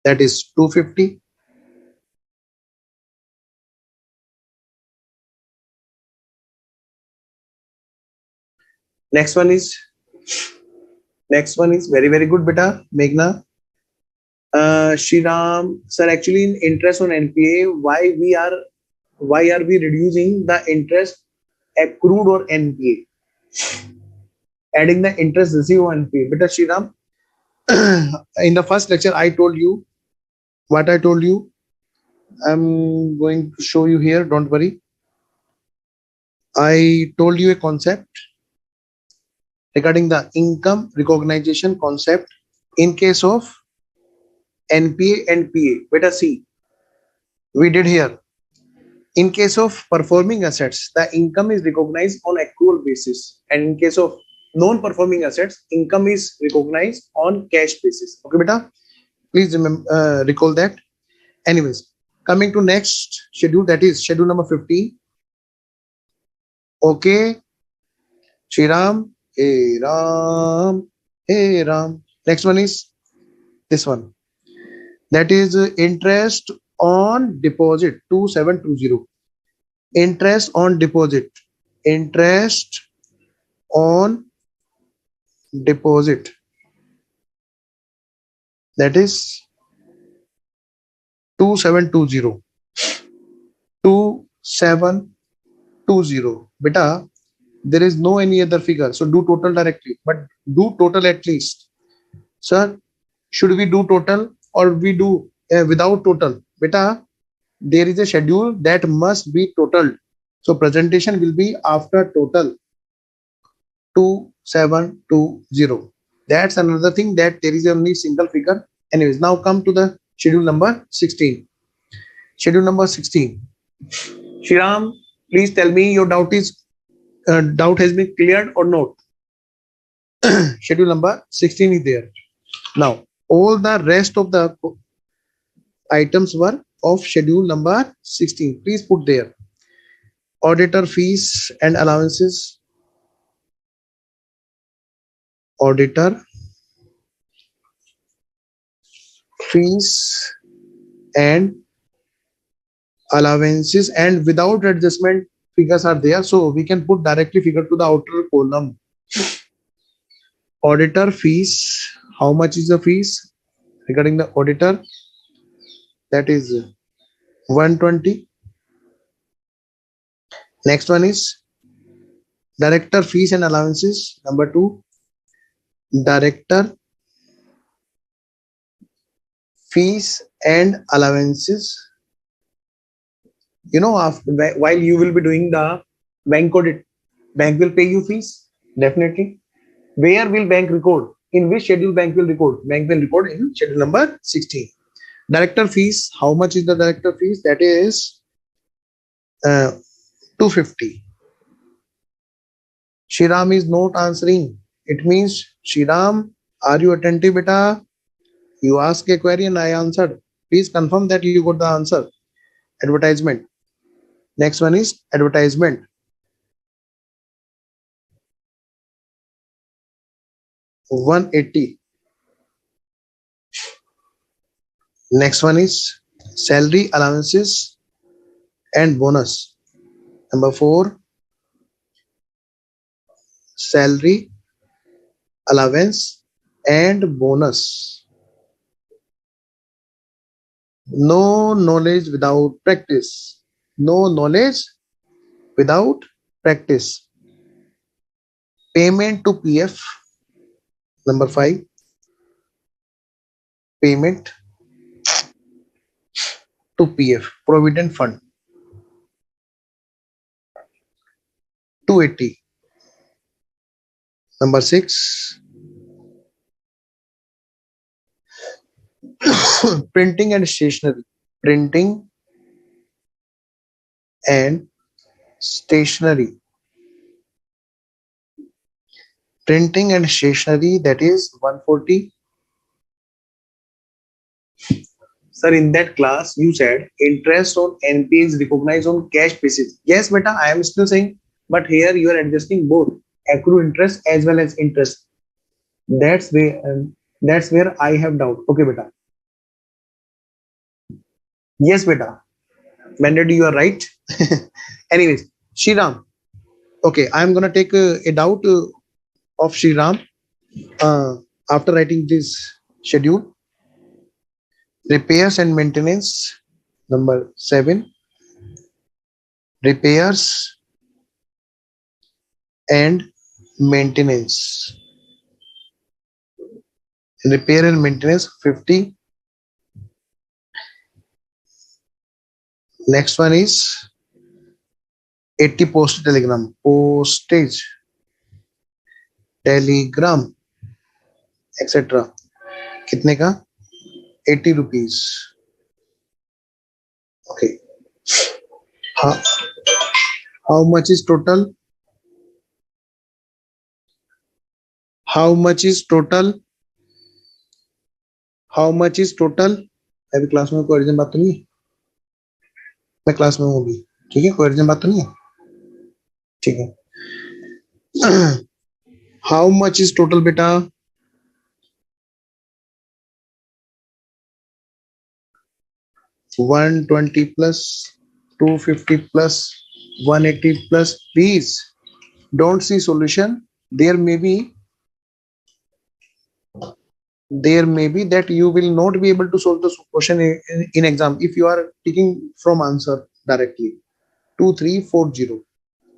That is 250. Next one is very very good, beta. Meghna. Shriram sir, actually in interest on NPA, why are we reducing the interest accrued or NPA? Adding the interest received on NPA. Beta Shriram, in the first lecture I told you what I told you. I'm going to show you here, don't worry. I told you a concept regarding the income recognition concept in case of NPA and PA. Beta C, we did here. In case of performing assets, the income is recognized on accrual basis, and in case of non-performing assets, income is recognized on cash basis. Okay, beta. Please remember, recall that. Anyways, coming to next schedule, that is schedule number 15. Okay, Shriram, hey Ram, hey Ram. Next one is this one. That is interest on deposit 2720. Interest on deposit. Interest on deposit. That is 2720. 2720. Beta, there is no any other figure. So do total directly, but do total at least. Sir, should we do total or we do without total? Beta, there is a schedule that must be totaled. So presentation will be after total 2720. That's another thing, that there is only single figure. Anyways, now come to the schedule number 16. Schedule number 16. Shriram, please tell me your doubt has been cleared or not. Schedule number 16 is there. Now, all the rest of the items were of schedule number 16. Please put there. Auditor fees and allowances. Auditor fees and allowances, and without adjustment figures are there, so we can put directly figure to the outer column. Auditor fees, how much is the fees regarding the auditor? That is 120. Next one is director fees and allowances. Number 2, director fees and allowances. You know, while you will be doing the bank audit, bank will pay you fees, definitely. Where will bank record? In which schedule bank will record? Bank will record in schedule number 16. Director fees, how much is the director fees? That is 250. Shriram is not answering. It means, Shriram, are you attentive, beta? You ask a query and I answered. Please confirm that you got the answer. Advertisement. Next one is advertisement. 180. Next one is salary, allowances and bonus. Number 4, salary, allowance and bonus. No knowledge without practice. No knowledge without practice. Payment to PF. Number 5, payment to PF, Provident Fund. 280. Number 6, printing and stationery. Printing and stationery. Printing and stationery, that is 140. Sir, in that class, you said interest on NPA is recognized on cash basis. Yes, beta, I am still saying, but here you are adjusting both accrued interest as well as interest. That's where I have doubt. Okay, beta. Yes, beta. Mandatory, you are right. Anyways, Shriram. Okay, I am gonna take a doubt of Shriram after writing this schedule. Repairs and maintenance. Number 7. Repairs and maintenance. Repair and maintenance 50. Next one is 80 postage telegram. Postage telegram etc. कितने का? 80 rupees. Okay. How, how much is total? How much is total? How much is total? अभी class में कोई urgent बात तो नहीं है? मैं क्लास में हूँ अभी, ठीक है, कोई अर्जेंट बात तो नहीं है, ठीक है. हाउ मच इज टोटल बेटा? 120 plus 250 plus 180 plus. Please don't see solution. There may be that you will not be able to solve the question in exam if you are taking from answer directly. 2340.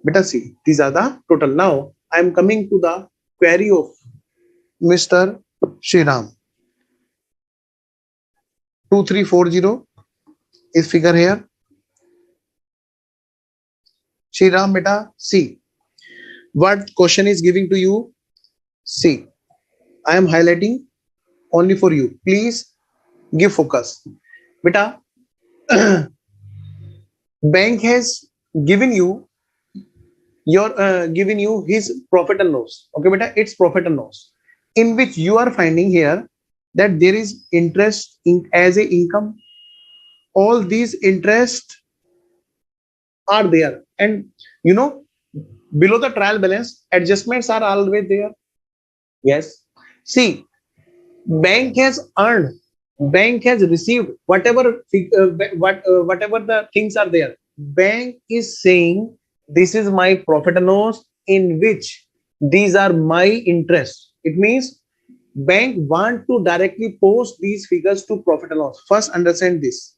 Beta, see, these are the total. Now I am coming to the query of Mr. Shriram. 2340 is figure here. Shriram, beta, see what question is giving to you. See, I am highlighting only for you. Please give focus. Beta, bank has given you his profit and loss. Okay, beta, it's profit and loss, in which you are finding here that there is interest as a income. All these interest are there, and you know, below the trial balance adjustments are always there. Yes. See, bank has earned, bank has received whatever whatever the things are there. Bank is saying this is my profit and loss, in which these are my interest. It means bank want to directly post these figures to profit and loss. First understand this.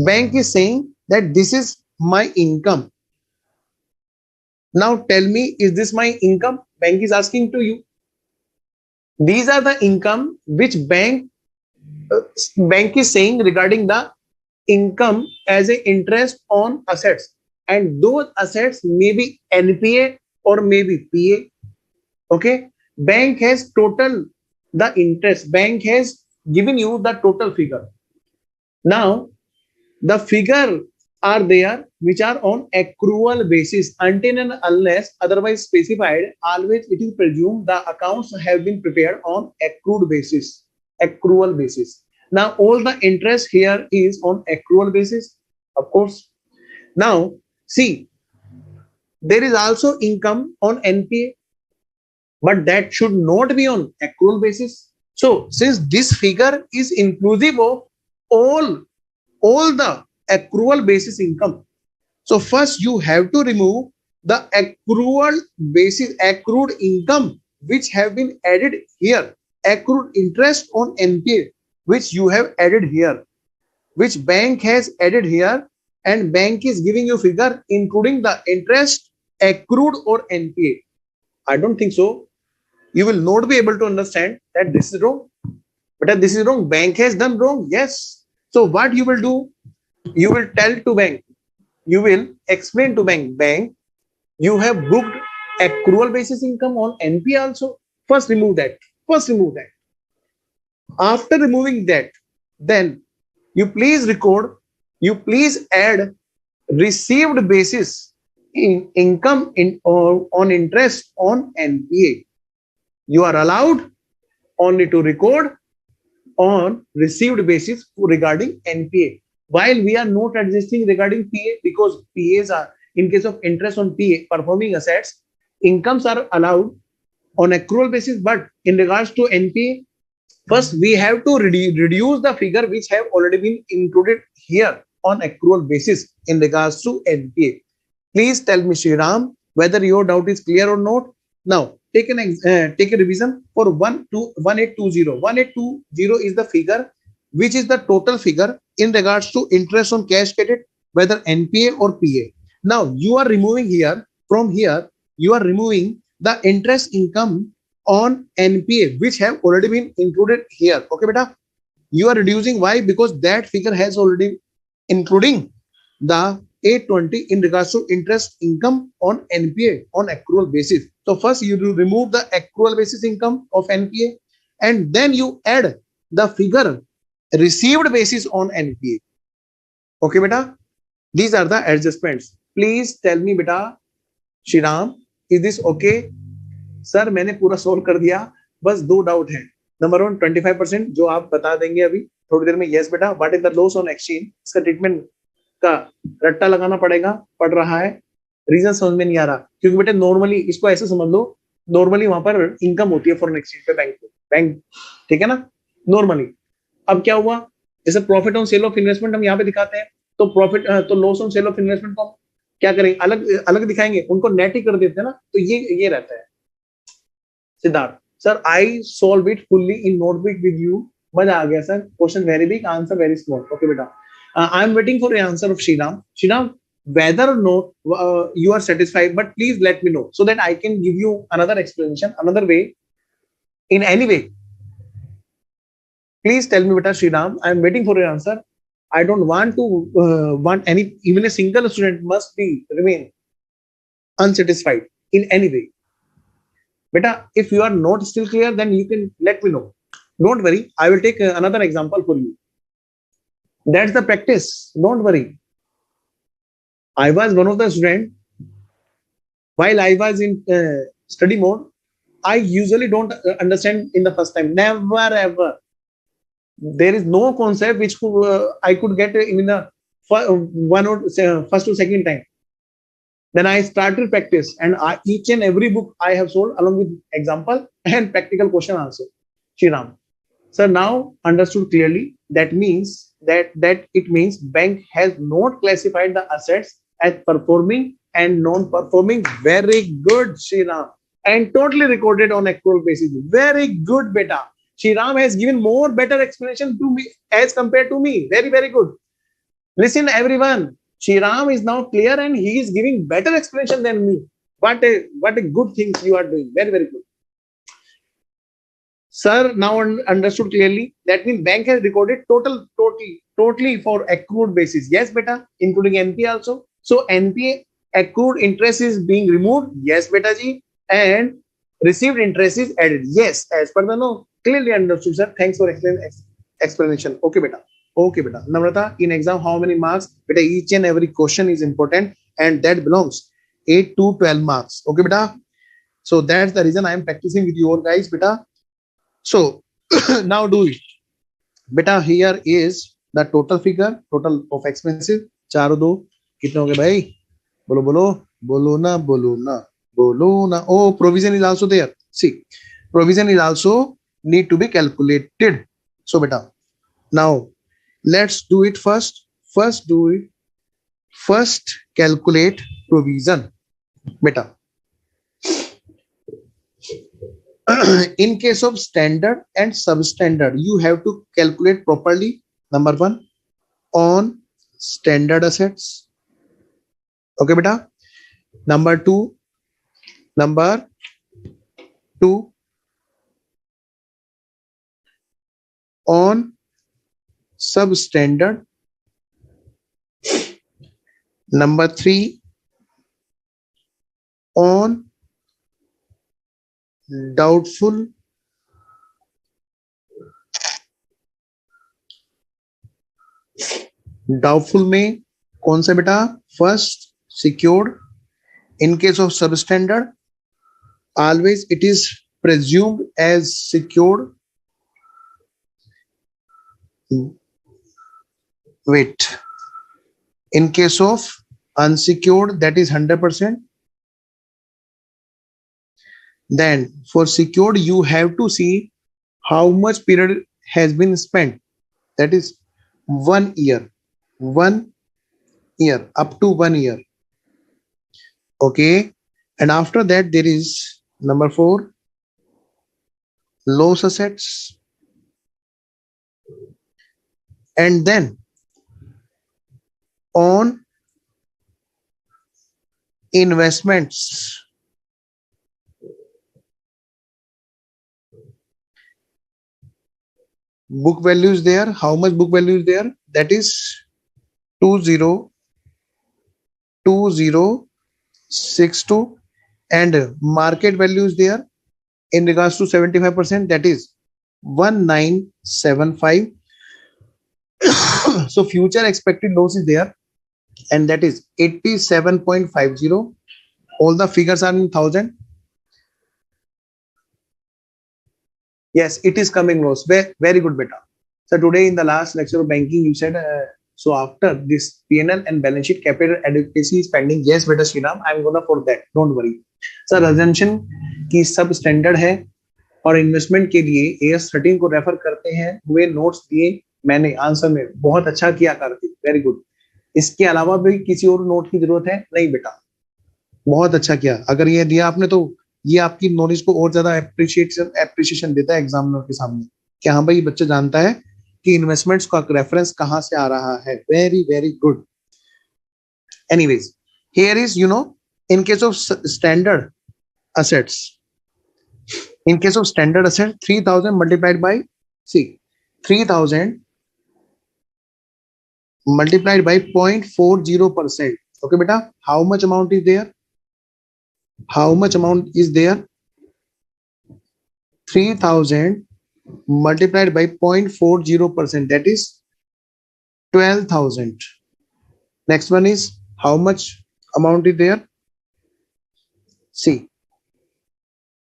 Bank is saying that this is my income. Now tell me, is this my income? Bank is asking to you. These are the income which bank is saying regarding the income as a interest on assets, and those assets may be NPA or maybe PA. Okay, bank has total the interest, bank has given you the total figure. Now the figure are there which are on accrual basis. Until and unless otherwise specified, always it is presumed the accounts have been prepared on accrued basis. Accrual basis. Now all the interest here is on accrual basis, of course. Now see, there is also income on NPA, but that should not be on accrual basis. So since this figure is inclusive of all the accrual basis income, so first you have to remove the accrual basis, accrued income which have been added here, accrued interest on NPA which you have added here, which bank has added here, and bank is giving you figure including the interest accrued or NPA. I don't think so. You will not be able to understand that this is wrong. But this is wrong. Bank has done wrong. Yes. So what you will do? You will tell to bank. You will explain to bank, you have booked accrual basis income on NPA also. First remove that. After removing that, then you please record, you please add received basis in income on interest on NPA. You are allowed only to record on received basis regarding NPA, while we are not adjusting regarding PA, because PAs are, in case of interest on PA, performing assets, incomes are allowed on accrual basis, but in regards to NPA, first we have to reduce the figure which have already been included here on accrual basis in regards to NPA. Please tell me, Shriram, whether your doubt is clear or not. Now take a revision for 1820. 1820 is the figure which is the total figure in regards to interest on cash credit, whether NPA or PA. Now you are removing here, from here you are removing the interest income on NPA which have already been included here. Okay, beta, you are reducing. Why? Because that figure has already including the 820 in regards to interest income on NPA on accrual basis. So first you remove the accrual basis income of NPA, and then you add the figure received basis on NPA. Okay, beta. These are the adjustments. Please tell me, beta, Shriram, is this okay? Sir मैंने पूरा solve कर दिया, बस दो doubt है. Number one 25% जो आप बता देंगे अभी थोड़ी देर में. यस बेटा. What is the loss on exchange? इसका ट्रीटमेंट का रट्टा लगाना पड़ेगा, पड़ रहा है. रीजन समझ में नहीं आ रहा क्योंकि बेटा नॉर्मली इसको ऐसे समझ लो, नॉर्मली वहां पर इनकम होती है फॉरेन एक्सचेंज पे बैंक, ठीक है ना, नॉर्मली. अब क्या हुआ, जैसे profit on sale of investment हम यहाँ पे दिखाते हैं, तो प्रॉफिट तो loss on sale of investment को क्या करेंगे, अलग अलग दिखाएंगे, उनको नेट ही कर देते हैं ना. तो ये रहता है. Siddharth sir I solve it fully in notebook with you. मजा आ गया sir. Question very big, answer very small. Okay बेटा. I am waiting for answer of Shriram. Shriram, whether or not you are satisfied, but please let me know so that I can give you another explanation, another way, in any way. Please tell me, beta Shriram. I am waiting for your answer. I don't want to want any, even a single student must be remain unsatisfied in any way. Beta, if you are not still clear, then you can let me know. Don't worry. I will take another example for you. That's the practice. Don't worry. I was one of the students. While I was in study mode, I usually don't understand in the first time. Never ever. There is no concept which I could get in the one or first or second time. Then I started practice, and each and every book I have sold along with example and practical question answer. Shriram, sir, now understood clearly. That means that it means bank has not classified the assets as performing and non-performing. Very good, Shriram, and totally recorded on accrual basis. Very good, beta. Shriram has given more better explanation to me as compared to me. Very, very good. Listen, everyone. Shriram is now clear and he is giving better explanation than me. What a good thing you are doing. Very, very good. Sir, now understood clearly. That means bank has recorded totally for accrued basis. Yes, beta, including NPA also. So NPA accrued interest is being removed. Yes, beta ji. And received interest is added. Yes, as per the no. Clearly understood, sir. Thanks for explanation. Okay, beta. Okay, beta. Namrata, in exam, how many marks? Beta, each and every question is important and that belongs 8 to 12 marks. Okay, beta. So that's the reason I am practicing with you all guys, beta. So now do it. Beta, here is the total figure, total of expenses. चारों दो कितने हो गए भाई? बोलो बोलो बोलो ना बोलो ना बोलो ना. Oh, provision is also there. See, provision is also need to be calculated. So beta, now let's do it first. First calculate provision. Beta, in case of standard and substandard, you have to calculate properly. Number one, on standard assets. Okay, beta. Number two, on substandard. Number three, on doubtful. Doubtful में कौन सा बेटा? First secured. In case of substandard, always it is presumed as secured. Wait, in case of unsecured, that is 100%. Then for secured, you have to see how much period has been spent. That is 1 year. 1 year, up to 1 year. Okay. And after that, there is number 4, loss assets. And then on investments. Book value is there. How much book value is there? That is 2062, and market value is there in regards to 75%, that is 1975. So future expected loss is there, and that is 87.50. All the figures are in thousand. Yes, it is coming loss. Very good, beta. So today in the last lecture of banking, you said so after this P&L and balance sheet, capital adequacy is pending. Yes, beta Sriram, I'm gonna for that. Don't worry. Sir assumption की सब standard है और investment के लिए AS13 को refer करते हैं, हुए नोट्स दिए मैंने आंसर में, बहुत अच्छा किया कार्तिक, वेरी गुड। इसके अलावा भी किसी और नोट की जरूरत है नहीं बेटा, बहुत अच्छा किया। अगर ये दिया आपने तो ये आपकी नॉलेज को और ज्यादा एप्रिशिएशन देता है एग्जामिनर के सामने कि हाँ भाई बच्चा जानता है कि इन्वेस्टमेंट्स का रेफरेंस कहां से आ रहा है। Very very good. Anyways, here is in case of standard assets, in case of standard asset, 3000 multiplied by, see, 3000 multiplied by 0.40%. Okay beta, how much amount is there? How much amount is there? 3000 multiplied by 0.40%, that is 12,000. Next one is how much amount is there? See,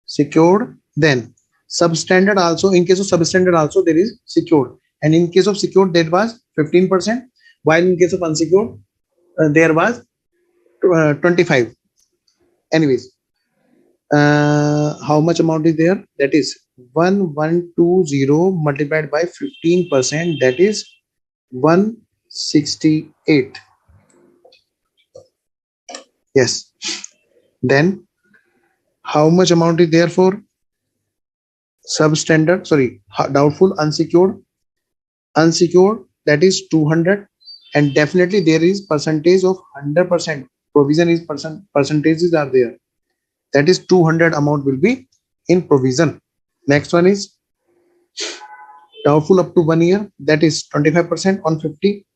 secured, then substandard also. In case of substandard also there is secured, and in case of secured that was 15%, while in case of unsecured there was 25. Anyways, how much amount is there? That is 1120 multiplied by 15%, that is 168. Yes. Then how much amount is there for substandard, sorry, doubtful, unsecured? Unsecured, that is 200, and definitely there is percentage of 100%. Provision is percentages are there. That is 200 amount will be in provision. Next one is doubtful up to 1 year, that is 25% on 50.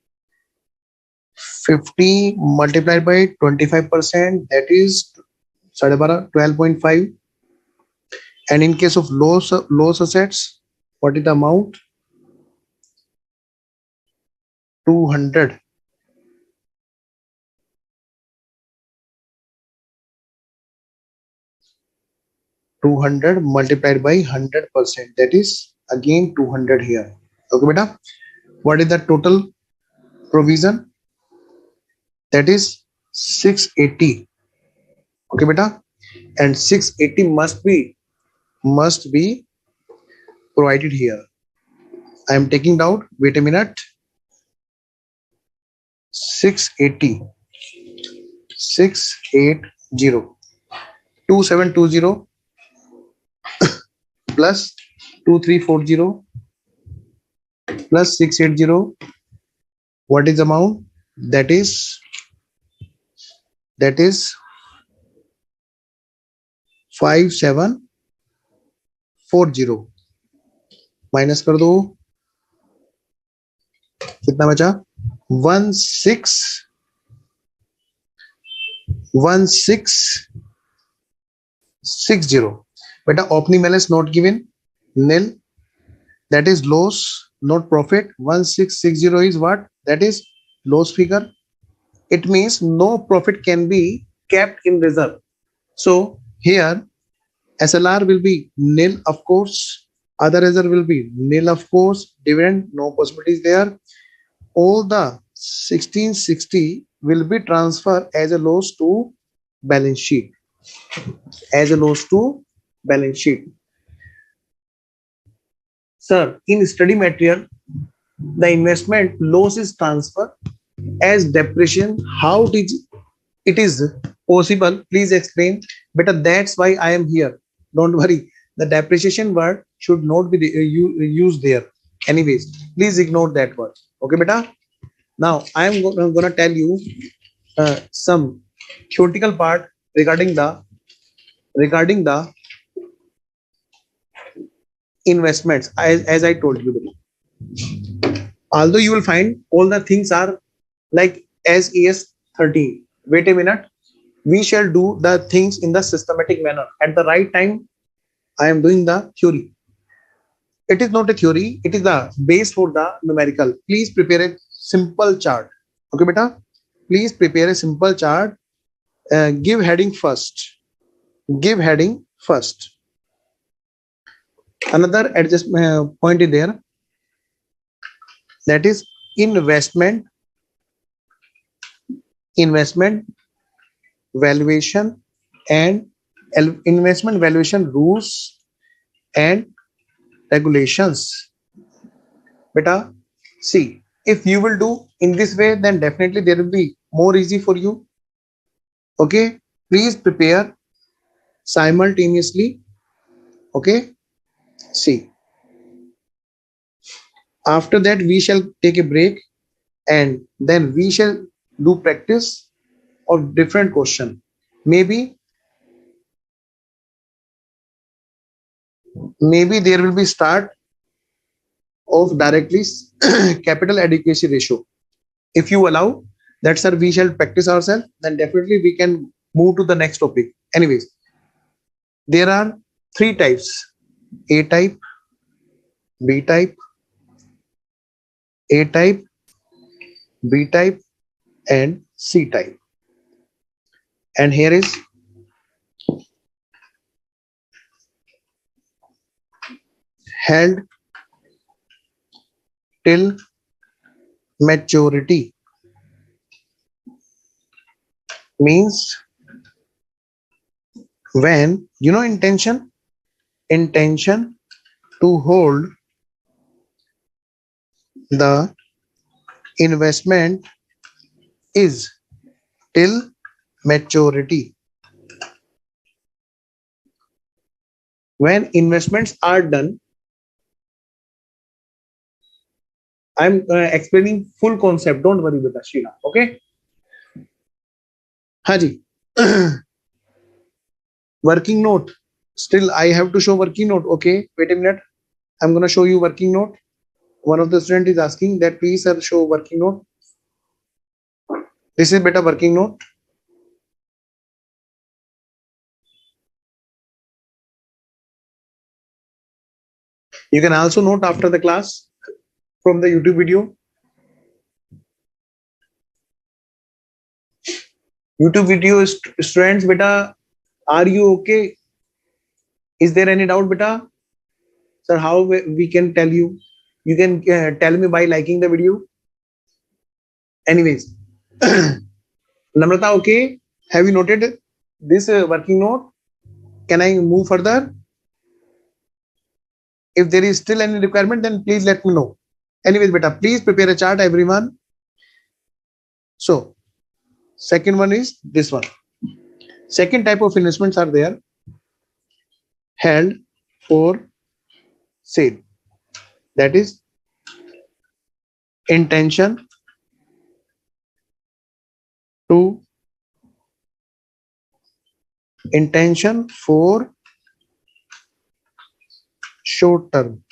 50 multiplied by 25%, that is 12.5. And in case of loss assets, what is the amount? 200. Multiplied by 100%, that is again 200 here. Okay beta, what is the total provision? That is 680. Okay beta, and 680 must be provided here. I am taking down, wait a minute. 680 2720 plus 2340 plus 680. What is the amount? That is 5740. Minus कर दो, कितना बचा? 1660. बेटा opening balance not given, nil, that is loss not profit. 1660 is what? That is loss figure. It means no profit can be kept in reserve. So here SLR will be nil, of course. Other reserve will be nil, of course. Dividend, no possibilities there. All the 1660 will be transferred as a loss to balance sheet. As a loss to balance sheet. Sir, in study material, the investment loss is transferred as depreciation. How did it is possible? Please explain. But that's why I am here. Don't worry. The depreciation word should not be used there. Anyways, please ignore that word. Okay, beta. Now I am gonna tell you some theoretical part regarding the investments. As I told you, although you will find all the things are like as AS13. Wait a minute. We shall do the things in the systematic manner. At the right time, I am doing the theory. It is not a theory. It is the base for the numerical. Please prepare a simple chart. Okay, beta. Please prepare a simple chart. Give heading first. Give heading first. Another adjustment point is there. That is investment, investment valuation, and investment valuation rules and regulations. Beta, see, if you will do in this way, then definitely there will be more easy for you. Okay, please prepare simultaneously. Okay, see, after that we shall take a break and then we shall do practice of different question. Maybe there will be start of directly capital adequacy ratio. If you allow that, sir, we shall practice ourselves, then definitely we can move to the next topic. Anyways, there are three types: A type, B type, A type, B type, and C type. And here is held till maturity. Means when you know intention to hold the investment is till maturity. When investments are done, I'm explaining full concept. Don't worry with that, Sheila. Okay? Haji. Working note. Still, I have to show working note. Okay, wait a minute. I'm gonna show you working note. One of the student is asking that please sir show working note. This is better working note. You can also note after the class from the YouTube video. YouTube video students, beta, are you okay? Is there any doubt, beta? Sir, how we can tell you? You can tell me by liking the video. Anyways, Namrata, okay? Have you noted this working note? Can I move further? If there is still any requirement, then please let me know. Anyways, beta, please prepare a chart, everyone. So, second one is this one. Second type of investments are there held for sale. That is intention to intention for short term.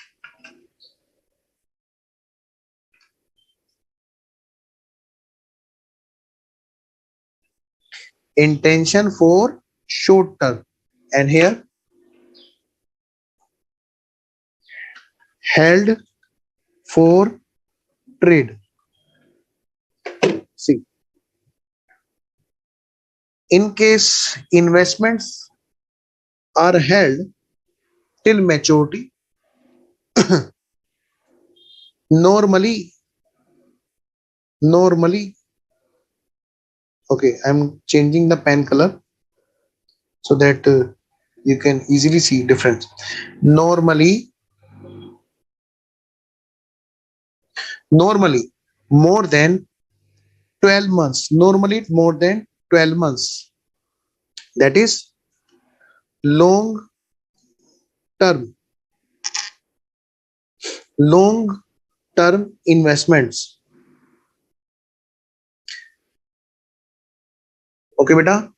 Intention for short term. And here held for trade. See, in case investments are held till maturity, normally, okay, I'm changing the pen color so that you can easily see difference. Normally more than 12 months. Normally more than 12 months. That is long term. Long term investments. Okay, beta.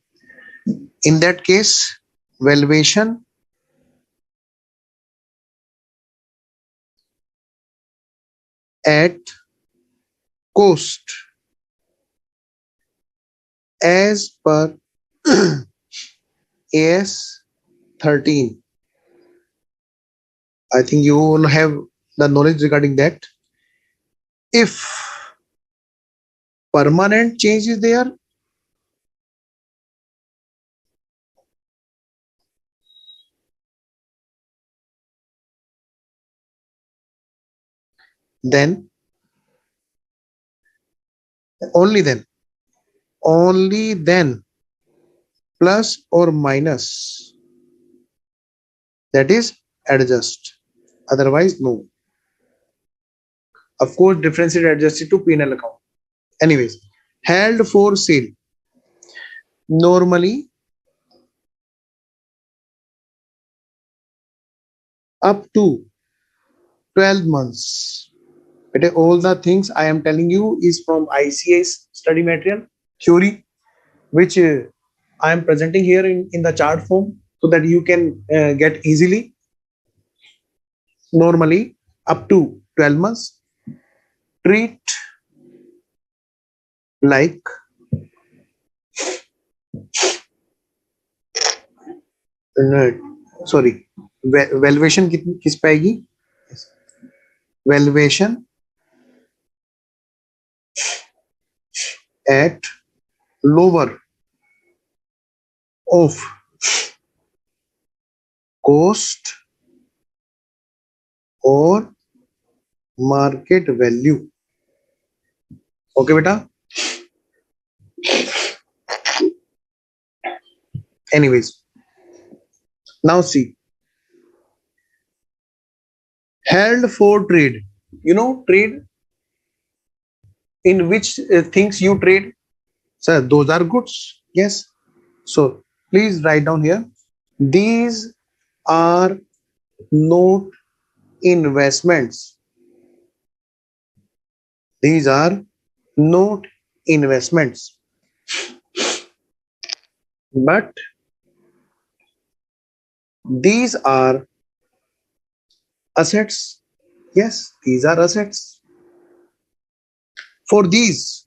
In that case, valuation at cost as per AS 13 I think you will have the knowledge regarding that. If permanent change is there, then only then, only then plus or minus, that is adjust. Otherwise, no. Of course, difference is adjusted to P&L account. Anyways, held for sale. Normally, up to 12 months. Okay, all the things I am telling you is from ICA's study material theory, which I am presenting here in the chart form so that you can get easily. Normally, up to 12 months, treat like, uh, sorry, valuation किस पे आएगी? Valuation at lower of cost or market value. Okay, beta. Anyways, now see, held for trade. You know, trade in which things you trade. Sir, those are goods. Yes. So please write down here. These are not investments. These are not investments, but these are assets. Yes, these are assets. For these,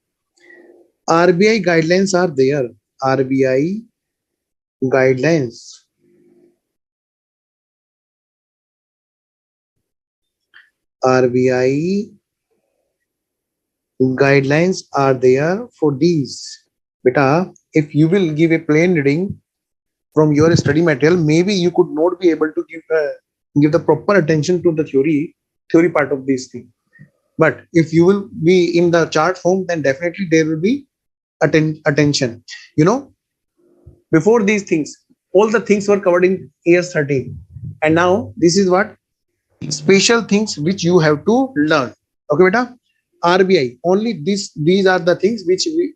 RBI guidelines are there. RBI guidelines. RBI guidelines are there for these. Beta, if you will give a plain reading from your study material, maybe you could not be able to give the proper attention to the theory part of this thing. But if you will be in the chart form, then definitely there will be attention. You know, before these things, all the things were covered in years 13, and now this is what special things which you have to learn. Okay, beta. RBI only these are the things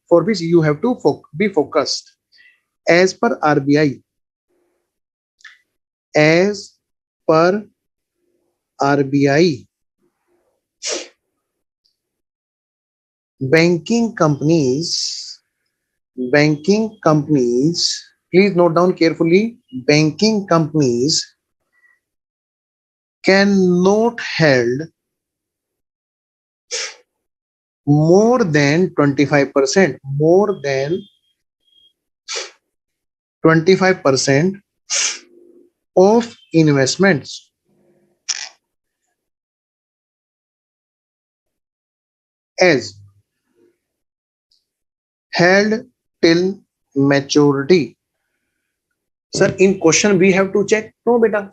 for which you have to be focused. As per RBI, as per RBI, banking companies, banking companies, please note down carefully, banking companies cannot held more than 25%, more than 25% of investments as held till maturity. Sir, in question we have to check? No, beta.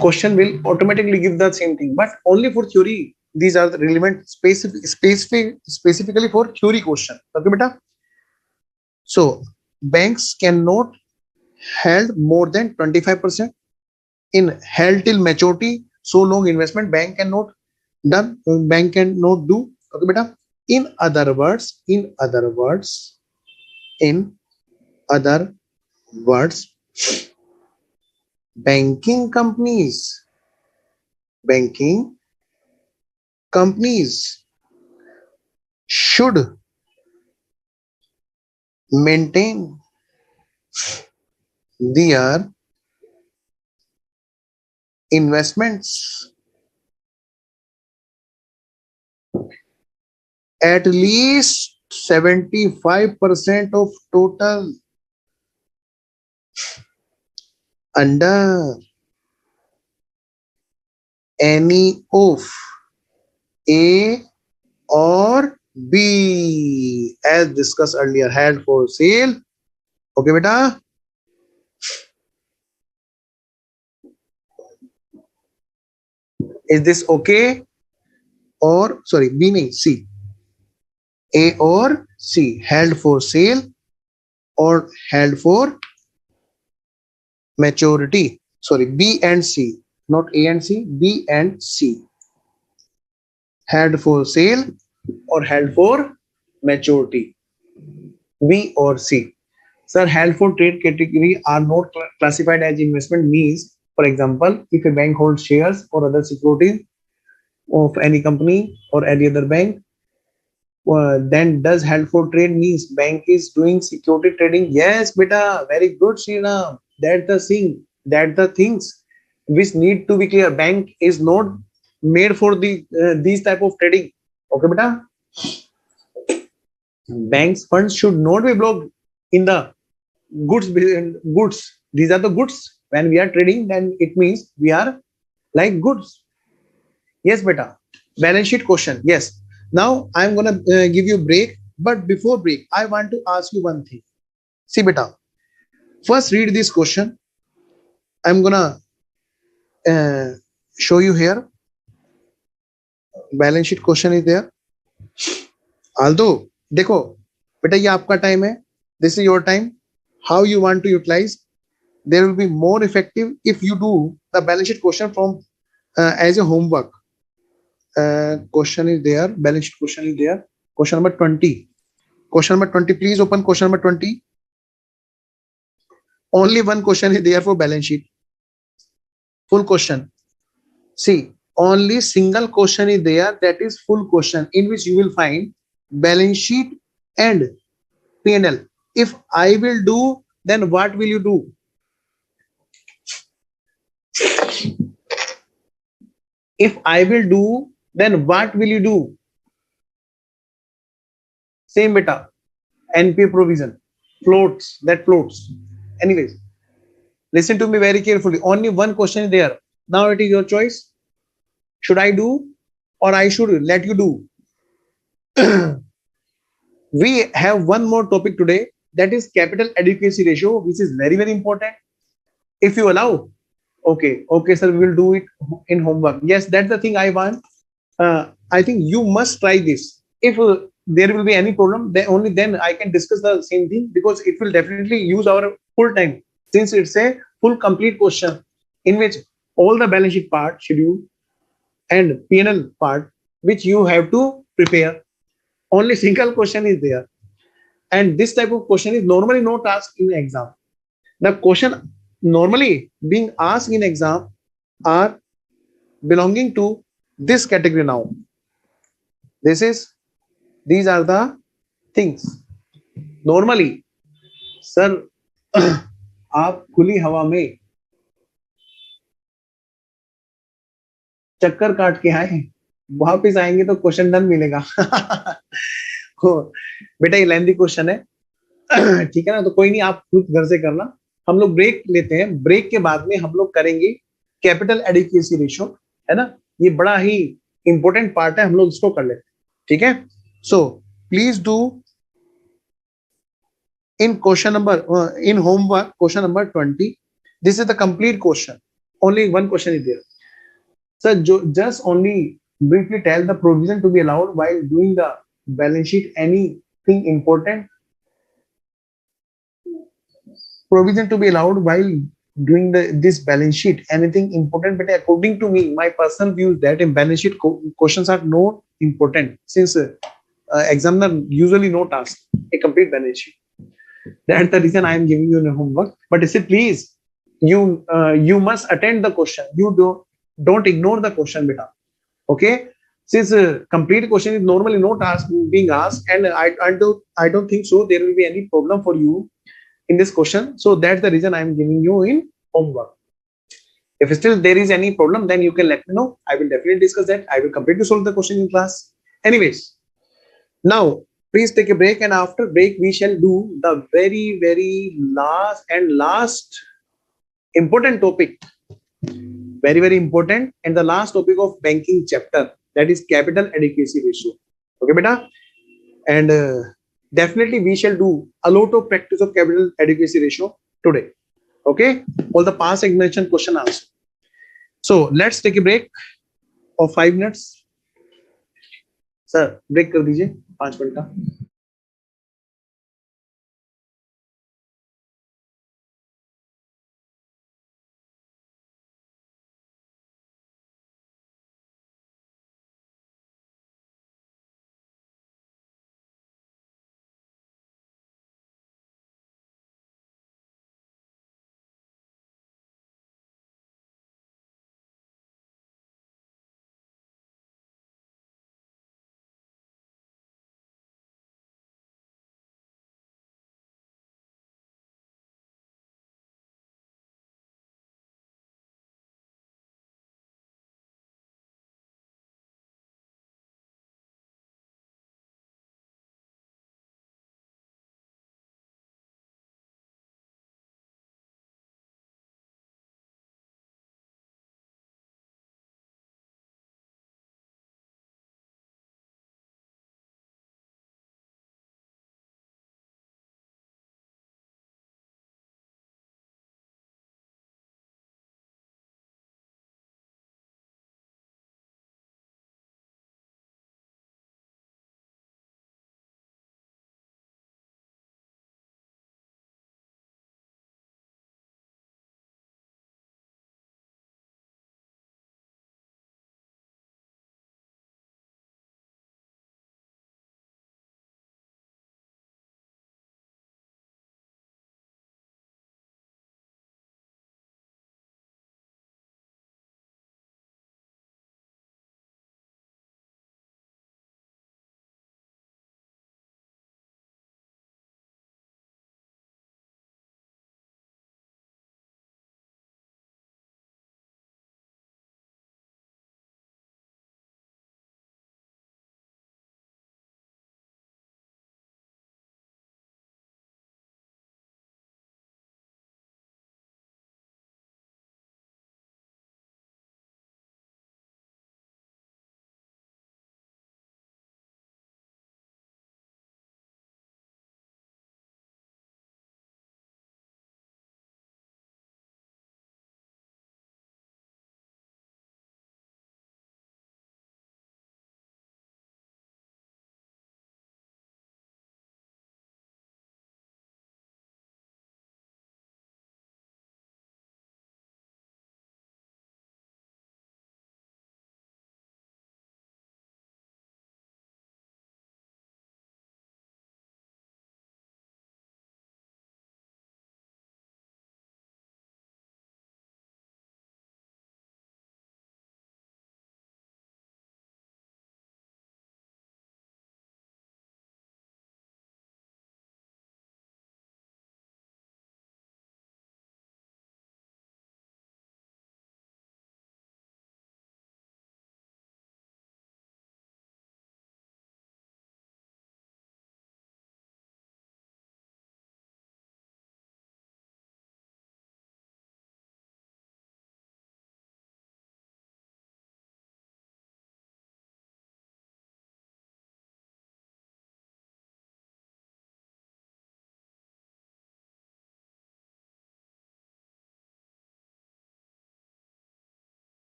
Question will automatically give the same thing, but only for theory. These are the relevant specifically for theory question. Okay, beta. So banks cannot held more than 25% in held till maturity. So long investment bank cannot do. Okay, beta. In other words, in other words, banking companies, banking companies should maintain their investments at least 75% of total under any of A or B as discussed earlier, held for sale. Okay, beta. Is this okay? Or sorry, B nahi, C. A or C, held for sale or held for maturity. Sorry, B and C, not A and C, B and C. Held for sale or held for maturity. B or C. Sir, held for trade category are not classified as investment means, for example, if a bank holds shares or other securities of any company or any other bank, then does held for trade means bank is doing security trading? Yes, beta, very good, Srina. That's the thing. That the things which need to be clear. Bank is not made for these type of trading. Okay, beta. Banks funds should not be blocked in the goods. These are the goods. When we are trading, then it means we are like goods. Yes, beta. Balance sheet question. Yes. Now I'm gonna give you a break. But before break, I want to ask you one thing. See, beta. First, read this question. I'm gonna uh, show you here. Balance sheet question is there. Although, देखो, बेटा ये आपका time है. This is your time. How you want to utilize? There will be more effective if you do the balance sheet question from as a homework. Question is there. Balance sheet question is there. Question number 20. Question number 20. Please open question number 20. Only one question is there for balance sheet. Full question. See, only single question is there, that is full question, in which you will find balance sheet and P&L. If I will do, then what will you do? If I will do, then what will you do? Same beta. NPA provision. Floats, that floats. Anyways, listen to me very carefully. Only one question is there. Now it is your choice. Should I do or I should let you do? We have one more topic today, that is capital adequacy ratio, which is very, very important. If you allow, okay, sir, we will do it in homework. Yes, that's the thing I want. I think you must try this. If there will be any problem, then only then I can discuss the same thing, because it will definitely use our full time, since it's a full complete question in which all the balance sheet part, schedule, and P&L part, which you have to prepare. Only single question is there, and this type of question is normally not asked in exam. The question normally being asked in exam are belonging to this category. Now these are the things normally. Sir, आप खुली हवा में चक्कर काट के आए, वापिस आएंगे तो क्वेश्चन डन मिलेगा. बेटा ये लेंथी क्वेश्चन है. ठीक है ना, तो कोई नहीं, आप खुद घर से करना. हम लोग ब्रेक लेते हैं. ब्रेक के बाद में हम लोग करेंगे कैपिटल एडिक्वेसी रेशियो, है ना. ये बड़ा ही इंपॉर्टेंट पार्ट है, हम लोग इसको कर लेते हैं. ठीक है. So please do in question number in homework question number 20. This is the complete question. Only one question is there. So just only briefly tell the provision to be allowed while doing the balance sheet. Anything important? Provision to be allowed while doing this balance sheet. Anything important? But according to me, my personal view is that in balance sheet questions are not important, since examiner usually not ask a complete balance sheet. That's the reason I am giving you a homework. But still, please, you must attend the question. You don't ignore the question, beta. Okay. Since complete question is normally not being asked, and I don't think so there will be any problem for you in this question. So that's the reason I am giving you in homework. If still there is any problem, then you can let me know. I will definitely discuss that. I will completely solve the question in class. Anyways, now please take a break, and after break we shall do the very, very last important topic, very very important. And the last topic of banking chapter, that is capital adequacy ratio. Okay beta. And definitely we shall do a lot of practice of capital adequacy ratio today. Okay, all the past examination question answer. So let's take a break of 5 minutes. Sir break कर दीजिए 5 minute का.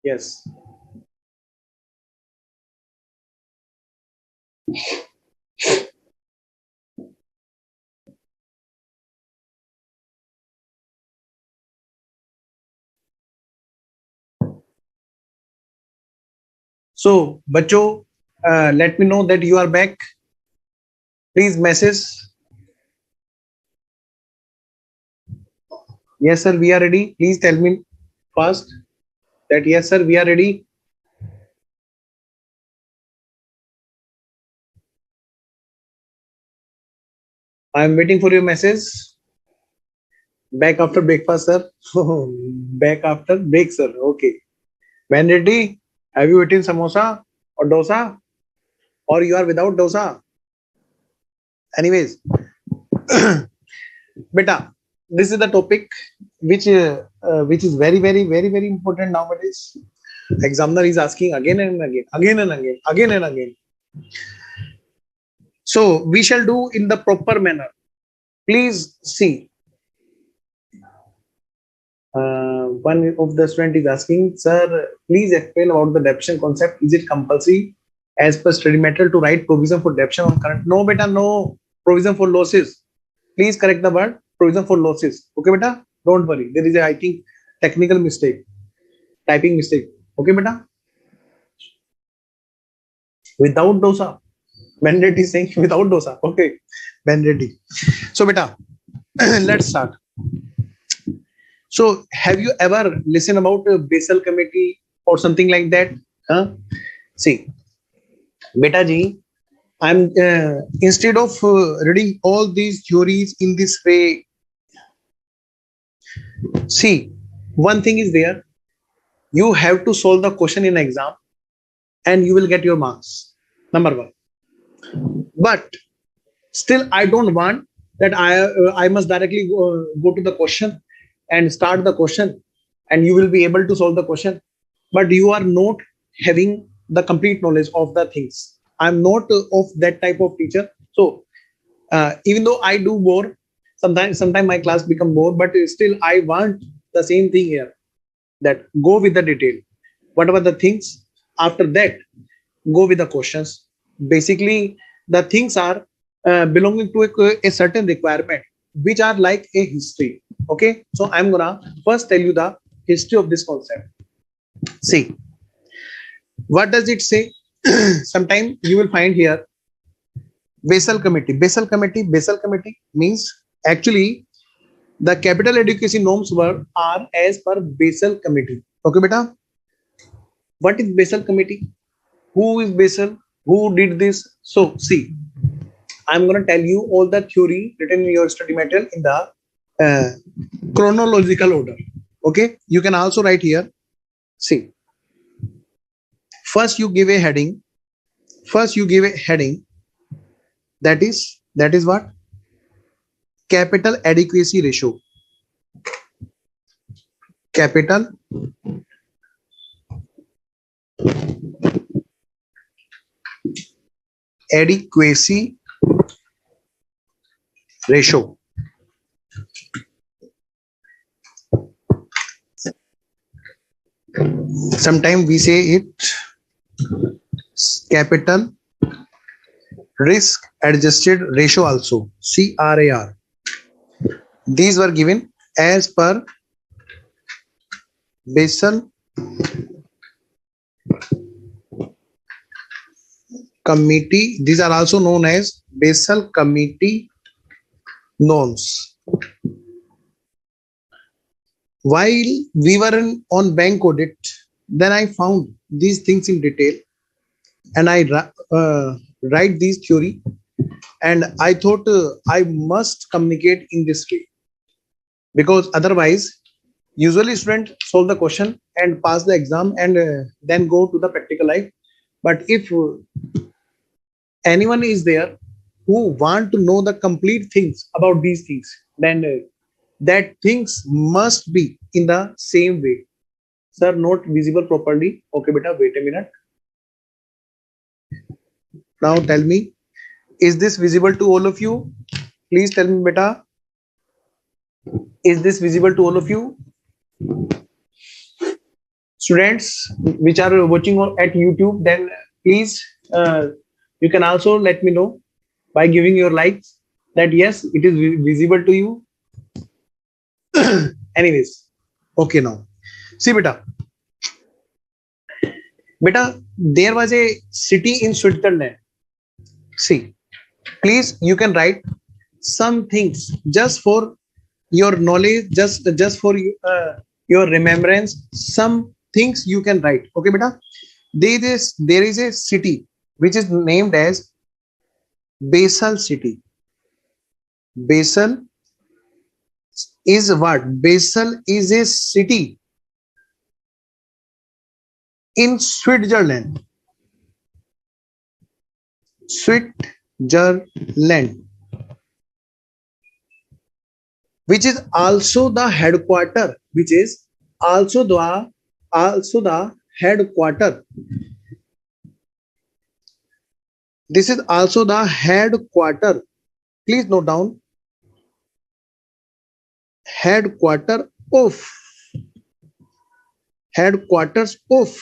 Yes. So, Bacho, let me know that you are back. Please message. Yes, sir, we are ready. Please tell me first that yes, sir, we are ready. I am waiting for your message. Back after breakfast, sir. Back after break, sir. Okay. When ready? Have you eaten samosa or dosa? Or you are without dosa? Anyways, beta, this is the topic which is very, very, very, very important nowadays. Examiner is asking again and again, again and again, again and again. So we shall do in the proper manner. Please see. One of the student is asking, sir, please explain about the deduction concept. Is it compulsory as per study material to write provision for deduction on current? No, beta, no. Provision for losses. Please correct the word provision for losses. Okay, beta? Don't worry. There is a, I think, technical mistake, typing mistake. Okay, beta? Without dosa. Mandate is saying without dosa. Okay, mandate. So, beta, let's start. So, have you ever listened about a Basel committee or something like that? Huh? See, beta ji, I'm instead of reading all these theories in this way, see, one thing is there. You have to solve the question in exam, and you will get your marks. Number one. But still, I don't want that I must directly go to the question and start the question, and you will be able to solve the question. But you are not having the complete knowledge of the things. I'm not of that type of teacher. So even though I do bore, sometimes my class become bore, but still I want the same thing here. That go with the detail. Whatever the things after that, go with the questions. Basically, the things are belonging to a certain requirement, which are like a history. Okay, so I'm gonna first tell you the history of this concept. See, what does it say? Sometime you will find here Basel committee. Basel committee means actually the capital adequacy norms are as per Basel committee. Okay, beta. What is Basel committee? Who is Basel? Who did this? So see, I'm going to tell you all the theory written in your study material in the uh, chronological order. Okay, you can also write here. See, first you give a heading. First you give a heading. That is what? Capital adequacy ratio. Capital adequacy ratio. Sometimes we say it capital risk adjusted ratio also, CRAR. These were given as per Basel committee. These are also known as Basel committee norms. While we were on bank audit, then I found these things in detail, and I write these theory, and I thought I must communicate in this way, because otherwise usually students solve the question and pass the exam and then go to the practical life. But if anyone is there who want to know the complete things about these things, then that things must be in the same way. Sir, not visible properly. Okay, beta, wait a minute. Now tell me, is this visible to all of you? Please tell me, beta. Is this visible to all of you? Students which are watching at YouTube, then please you can also let me know by giving your likes that yes, it is visible to you. Anyways, okay, now see beta, there was a city in Switzerland. See, please, you can write some things just for your knowledge, just for your remembrance. Some things you can write. Okay beta, there is a city which is named as Basel city. Basel is what? Basel is a city in Switzerland. Switzerland, which is also the headquarter, which is also the headquarter. This is also the headquarter. Please note down, headquarter of headquarters of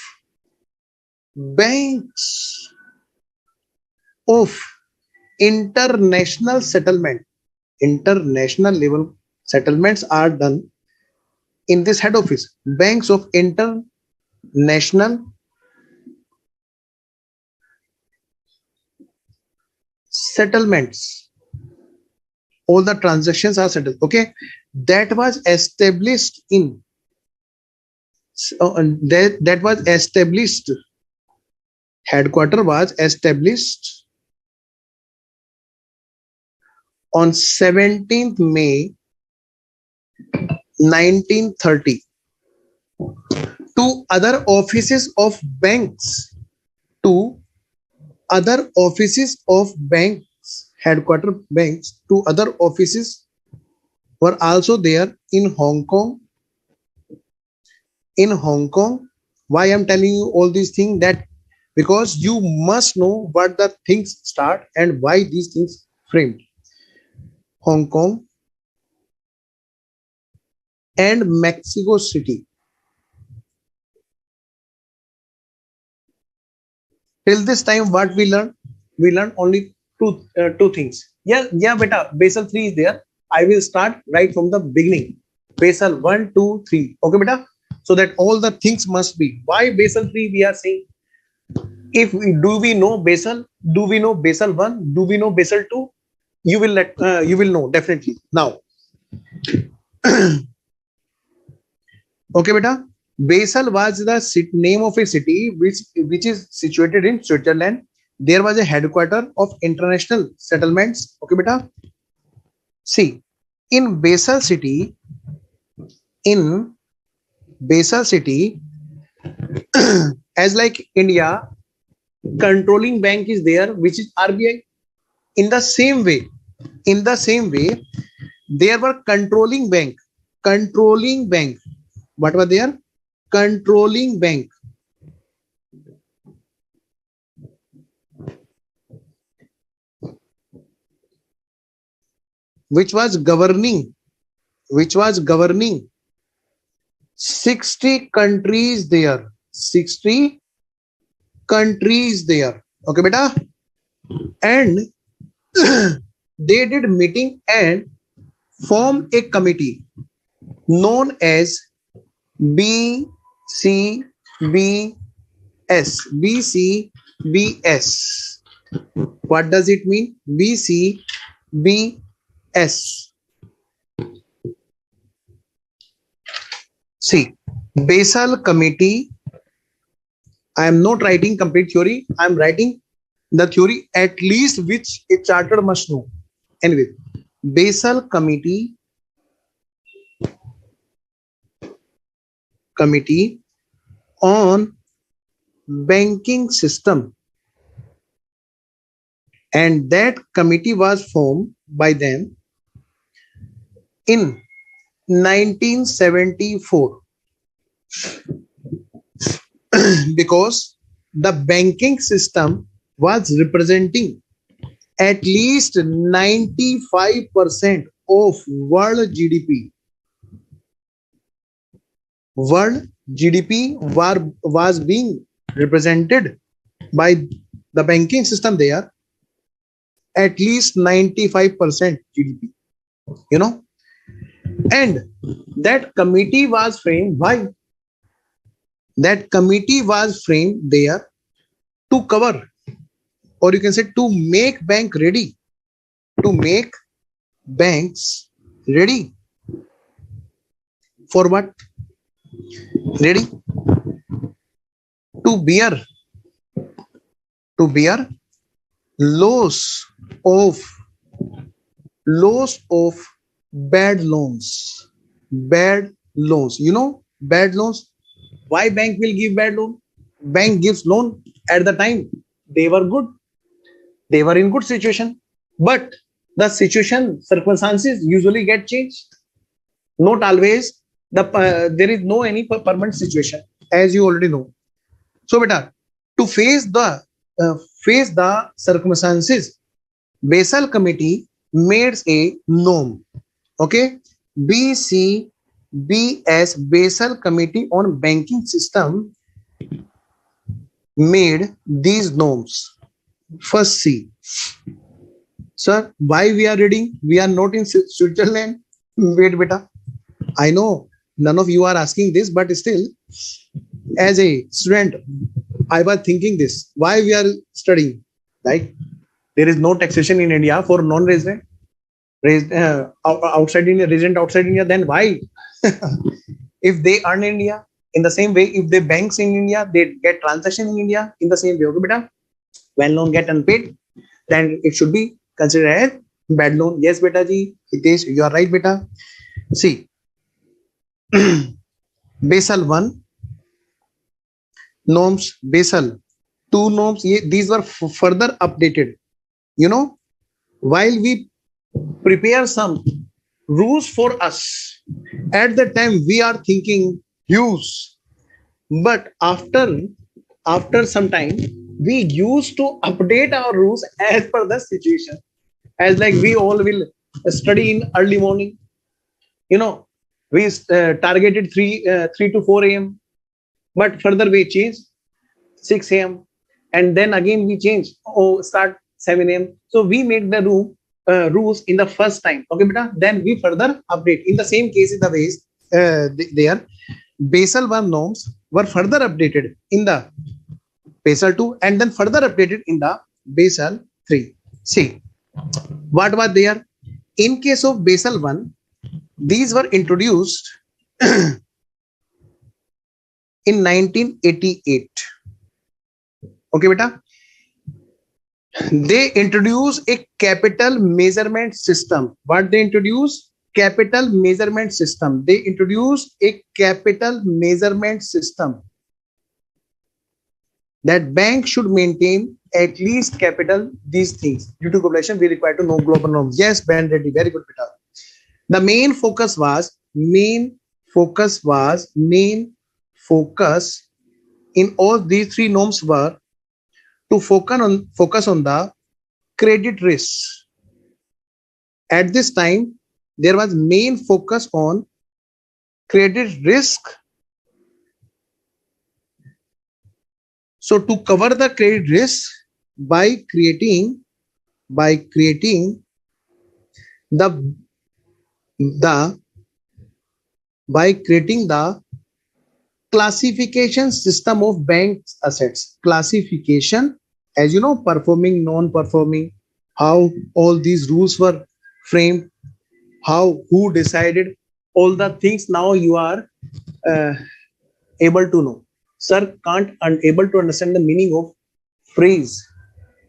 banks of international settlement. International level settlements are done in this head office. Banks of international settlements. All the transactions are settled. Okay, that was established in that was established. Headquarter was established on 17th May 1930. Two other offices of banks. Two other offices of banks, headquarter banks, two other offices were also there in Hong Kong. In Hong Kong, why I'm telling you all these things? That because you must know what the things start and why these things framed. Hong Kong and Mexico City. Till this time, what we learned? We learned only two things. Yeah, beta. Basel 3 is there. I will start right from the beginning. Basel 1, 2, 3. Okay, beta. So that all the things must be. Why Basel 3 we are saying? If do we know Basel? Do we know Basel 1? Do we know Basel 2? You will know definitely now. Okay, beta. Basel was the name of a city which is situated in Switzerland. There was a headquarter of international settlements. Okay, beta. See, in Basel city, in Basel city, as like India, controlling bank is there, which is RBI. In the same way, there were controlling bank. Controlling bank. What were there? Controlling bank. Which was governing 60 countries there. 60 countries there. Okay, beta. And they did meeting and form a committee known as BCBS. BCBS. What does it mean? BCBS. See, Basel Committee. I am not writing complete theory. I am writing the theory at least which a charter must know. Anyway, Basel Committee on banking system, and that committee was formed by them in 1974 because the banking system was representing at least 95% of world GDP. World GDP was being represented by the banking system there, at least 95% GDP, you know. And that committee was framed. Why? That committee was framed there to cover, or you can say to make bank ready, to make banks ready for what? Ready to bear loss of loss of bad loans. Bad loans, you know, bad loans. Why bank will give bad loan? Bank gives loan at the time they were good, they were in good situation, but the situation circumstances usually get changed. Not always there is no any permanent situation, as you already know. So beta, to uh, face the circumstances, Basel committee made a norm. Okay, BCBS, Basel committee on banking system, made these norms. First, see, sir, why we are reading? We are not in Switzerland. Wait beta, I know none of you are asking this, but still, as a student, I was thinking this. Why we are studying? Like, there is no taxation in India for non-resident, outside India, resident outside India. Then why? If they earn in India, in the same way, if they banks in India, they get transaction in India in the same way. Okay, beta. When loan get unpaid, then it should be considered as bad loan. Yes, beta ji, it is. You are right, beta. See, Basel 1 norms, Basel 2 norms, these were further updated. You know, while we prepare some rules for us, at the time we are thinking huge, but after some time we used to update our rules as per the situation. As like we all will study in early morning, you know, we targeted 3 to 4 a.m, but further we changed 6 a.m, and then again we change, oh, start 7 a.m. So we make the rules in the first time. Okay beta, then we further update in the same case. In the ways, their Basel 1 norms were further updated in the Basel 2, and then further updated in the Basel 3. See, what was there? In case of Basel 1, these were introduced in 1988. Okay beta, they introduce a capital measurement system. What they introduce? Capital measurement system. They introduce a capital measurement system that bank should maintain at least capital. These things, due to population, we require to know global norms. Yes, Ben Reddy, very good beta. The main focus in all these three norms were to focus on the credit risk. At this time, there was main focus on credit risk. So to cover the credit risk by creating the classification system of bank assets. Classification, as you know, performing, non-performing, how all these rules were framed, who decided, all the things now you are able to know. Sir can't unable to understand the meaning of phrase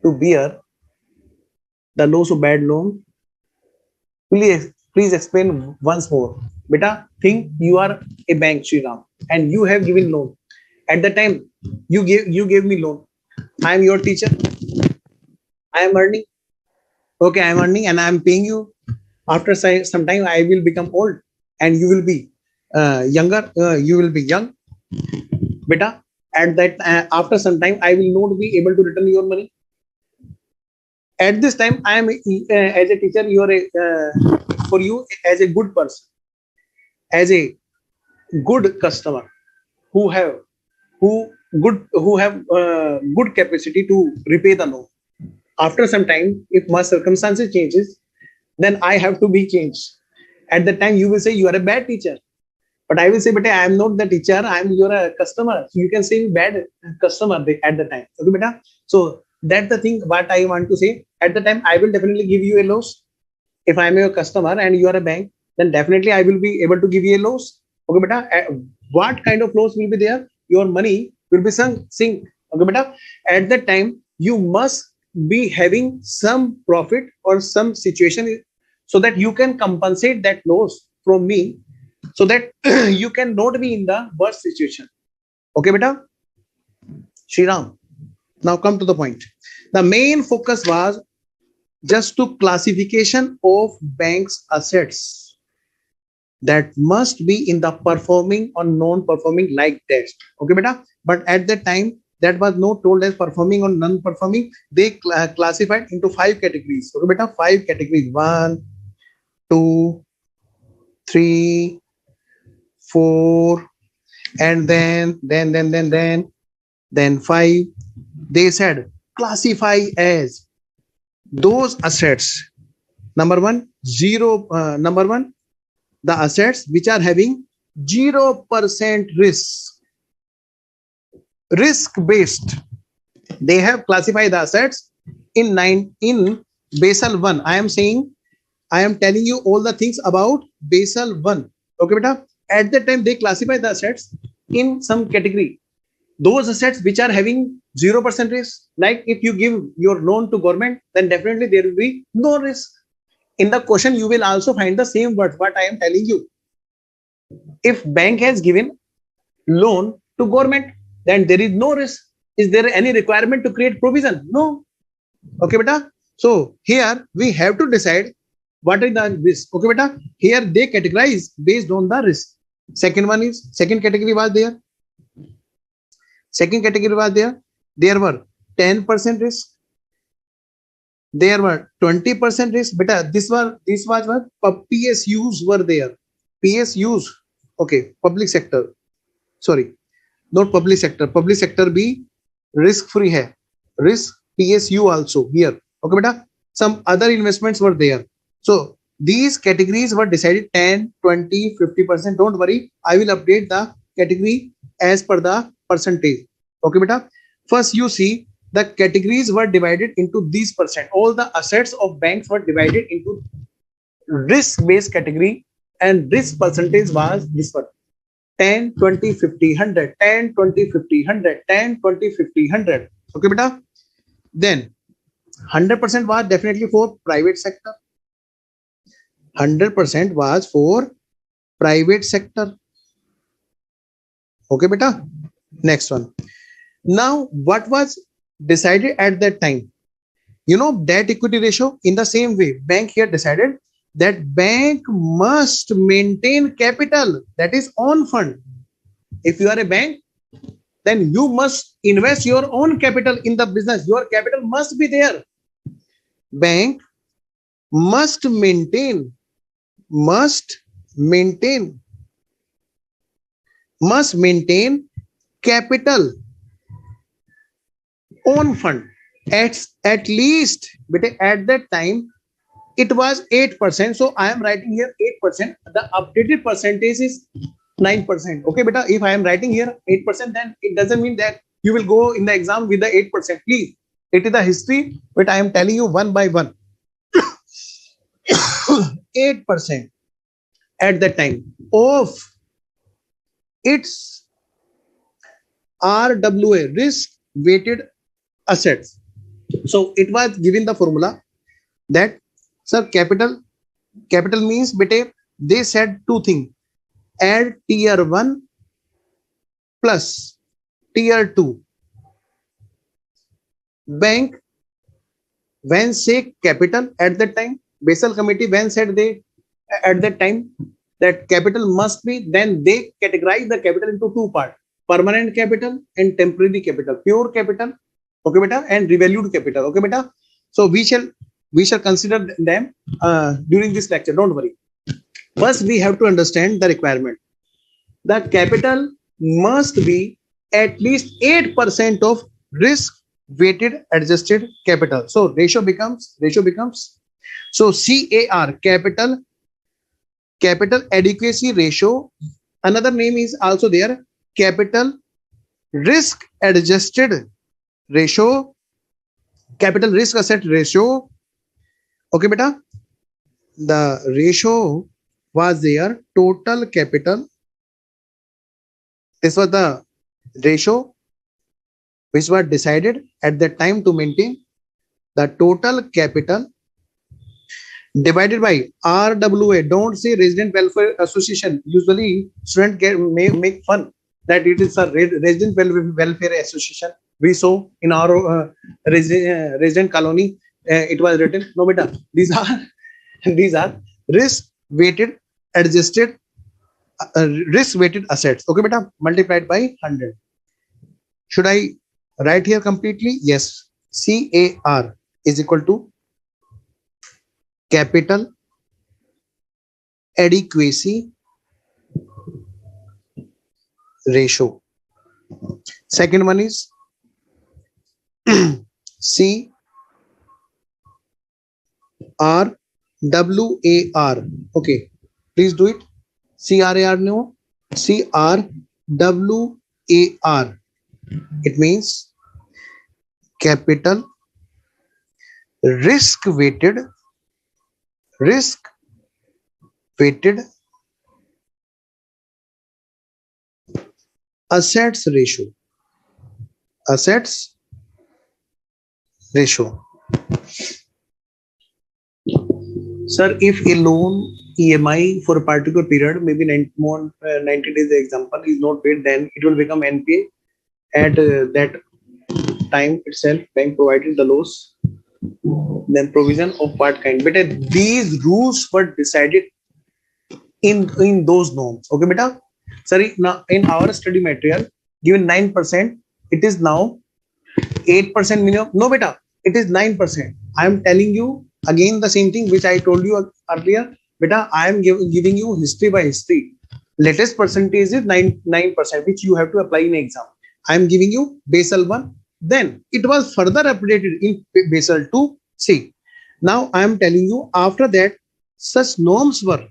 to bear the loss of bad loan. Please explain once more. Beta, think you are a bank, Sriram, and you have given loan. At the time, you gave me loan. I am your teacher. I am earning. Okay, I am earning and I am paying you. After some time, I will become old, and you will be younger. You will be young, beta. At that, after some time, I will not be able to return your money. At this time, I am as a teacher. You are for you as a good person, as a good customer. who have good capacity to repay the loan. After some time, if my circumstances changes, then I have to be changed. At that time you will say you are a bad teacher, but I will say, but I am not the teacher, you're a customer, so you can say bad customer at the time. Okay beta. So that's the thing what I want to say. At the time I will definitely give you a loss. If I am your customer and you are a bank, then definitely I will be able to give you a loss. Okay beta. What kind of loss will be there? Your money will be sink. Okay beta. At that time you must be having some profit or some situation, so that you can compensate that loss from me, so that you cannot be in the worst situation. Okay beta. Shriram, now come to the point. The main focus was just to classification of banks assets that must be in the performing or non-performing like that. Okay beta. But at that time that was not told as performing or non-performing. They classified into 5 categories. Okay beta. 5 categories: 1, 2, 3, 4, and then 5. They said classify as those assets. Number one, the assets which are having 0% risk based. They have classified the assets in Basel 1. I am telling you all the things about Basel 1. Okay beta. At that time they classify the assets in some category. Those assets which are having 0% risk, like if you give your loan to government, then definitely there will be no risk. In the question you will also find the same word what I am telling you. If bank has given loan to government, then there is no risk. Is there any requirement to create provision? No. Okay beta. So here we have to decide what is the risk. Okay beta. Here they categorize based on the risk. Second category was there. There were 10% risk. There were 20% risk. Beta, this was what PSUs were there. PSUs. Okay, public sector. Sorry, not public sector. Public sector be risk free hai. Risk PSU also here. Okay beta. Some other investments were there. So these categories were decided 10, 20, 50%. Don't worry, I will update the category as per the percentage. Okay beta. First you see the categories were divided into these percent. All the assets of banks were divided into risk based category, and risk percentage was this one: 10, 20, 50, 100, 10, 20, 50, 100, 10, 20, 50, 100. Okay beta. Then 100% was definitely for private sector. 100% was for private sector. Okay beta. Next one. Now what was decided at that time? Debt equity ratio. In the same way, bank here decided that bank must maintain capital, that is own fund. If you are a bank, then you must invest your own capital in the business. Your capital must be there. Bank must maintain capital own fund at least. But at that time it was 8%, so I am writing here 8%. The updated percentage is 9%. Okay beta. If I am writing here 8%, then it doesn't mean that you will go in the exam with the 8%. Please, it is the history but I am telling you one by one. 8% at that time of its RWA, risk weighted assets. So it was given the formula that, sir, capital means, bete, they said two things: add tier 1 plus tier 2. Bank when say capital at that time, Basel committee when said they at that time that capital must be, then they categorize the capital into two parts: permanent capital and temporary capital, pure capital, okay beta, and revalued capital. Okay beta. So we shall consider them during this lecture. Don't worry. First we have to understand the requirement. The capital must be at least 8% of risk weighted adjusted capital. So ratio becomes so CAR, capital adequacy ratio. Another name is also there, capital risk adjusted ratio, capital risk asset ratio. Okay, beta. The ratio was there, total capital. This was the ratio which was decided at that time to maintain the total capital divided by RWA. Don't say Resident Welfare Association. Usually, students may make fun that it is a Resident Welfare Association. We saw in our resident colony, it was written. No, beta. These are risk weighted adjusted risk weighted assets. Okay, beta. Multiplied by 100. Should I write here completely? Yes. CAR is equal to capital adequacy ratio. Second one is CRWAR. Okay, please do it. CRAR, no, CRWAR. It means capital risk weighted assets ratio. Sir, if a loan EMI for a particular period, maybe 90 days example, is not paid, then it will become NPA. At that time itself, bank provided the loss, then provision of what kind. But these rules were decided in those norms. Okay, beta. Sorry, now in our study material, given 9%, it is now 8% minimum. No, beta, it is 9%. I am telling you again the same thing which I told you earlier. Beta, I am giving you history by history. Latest percentage is 9%, which you have to apply in exam. I am giving you Basel 1. Then it was further updated in Basel 2. See, now I am telling you after that such norms were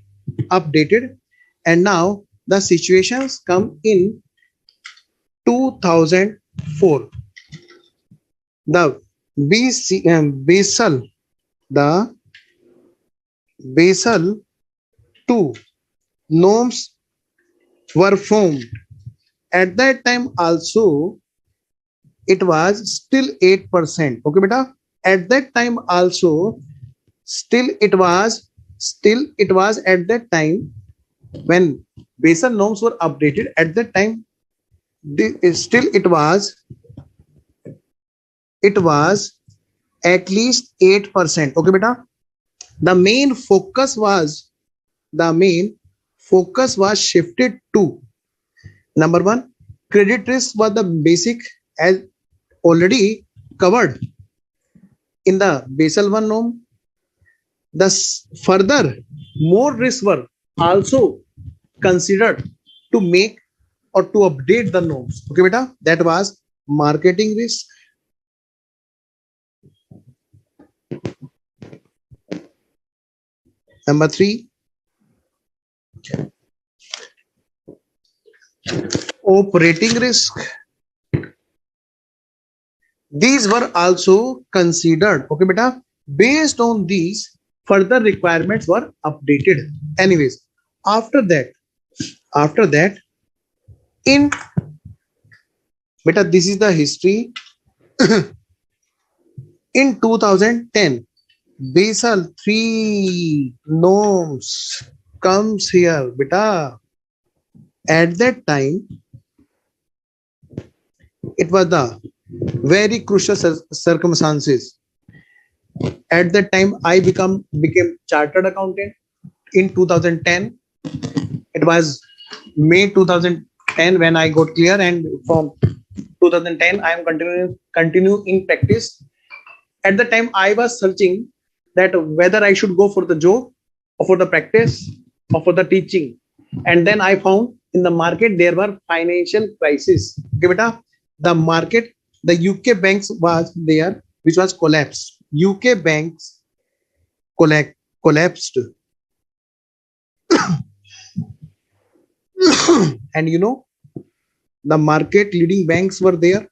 updated, and now the situations come in 2004. The Basel 2 norms were formed. At that time also it was still 8%. Okay, beta. At that time also still it was at that time when Basel norms were updated. At that time still it was at least 8%. Okay, beta. The main focus was shifted to number one, credit risk was the basic, as already covered in the Basel 1 norm. The further more risks were also considered to make or to update the norms. Okay, beta. That was marketing risk, number 3, operating risk. These were also considered. Okay, beta. Based on these, further requirements were updated. Anyways, after that, in beta, this is the history. In 2010, Basel 3 norms comes here, beta. At that time, it was the very crucial circumstances. At that time, I became chartered accountant in 2010. It was May 2010 when I got clear, and from 2010 I am continue in practice. At the time I was searching that whether I should go for the job or for the practice or for the teaching, and then I found in the market there were financial crisis. Okay, beta, the market, the UK banks was there, which was collapsed. UK banks collapsed, and the market leading banks were there.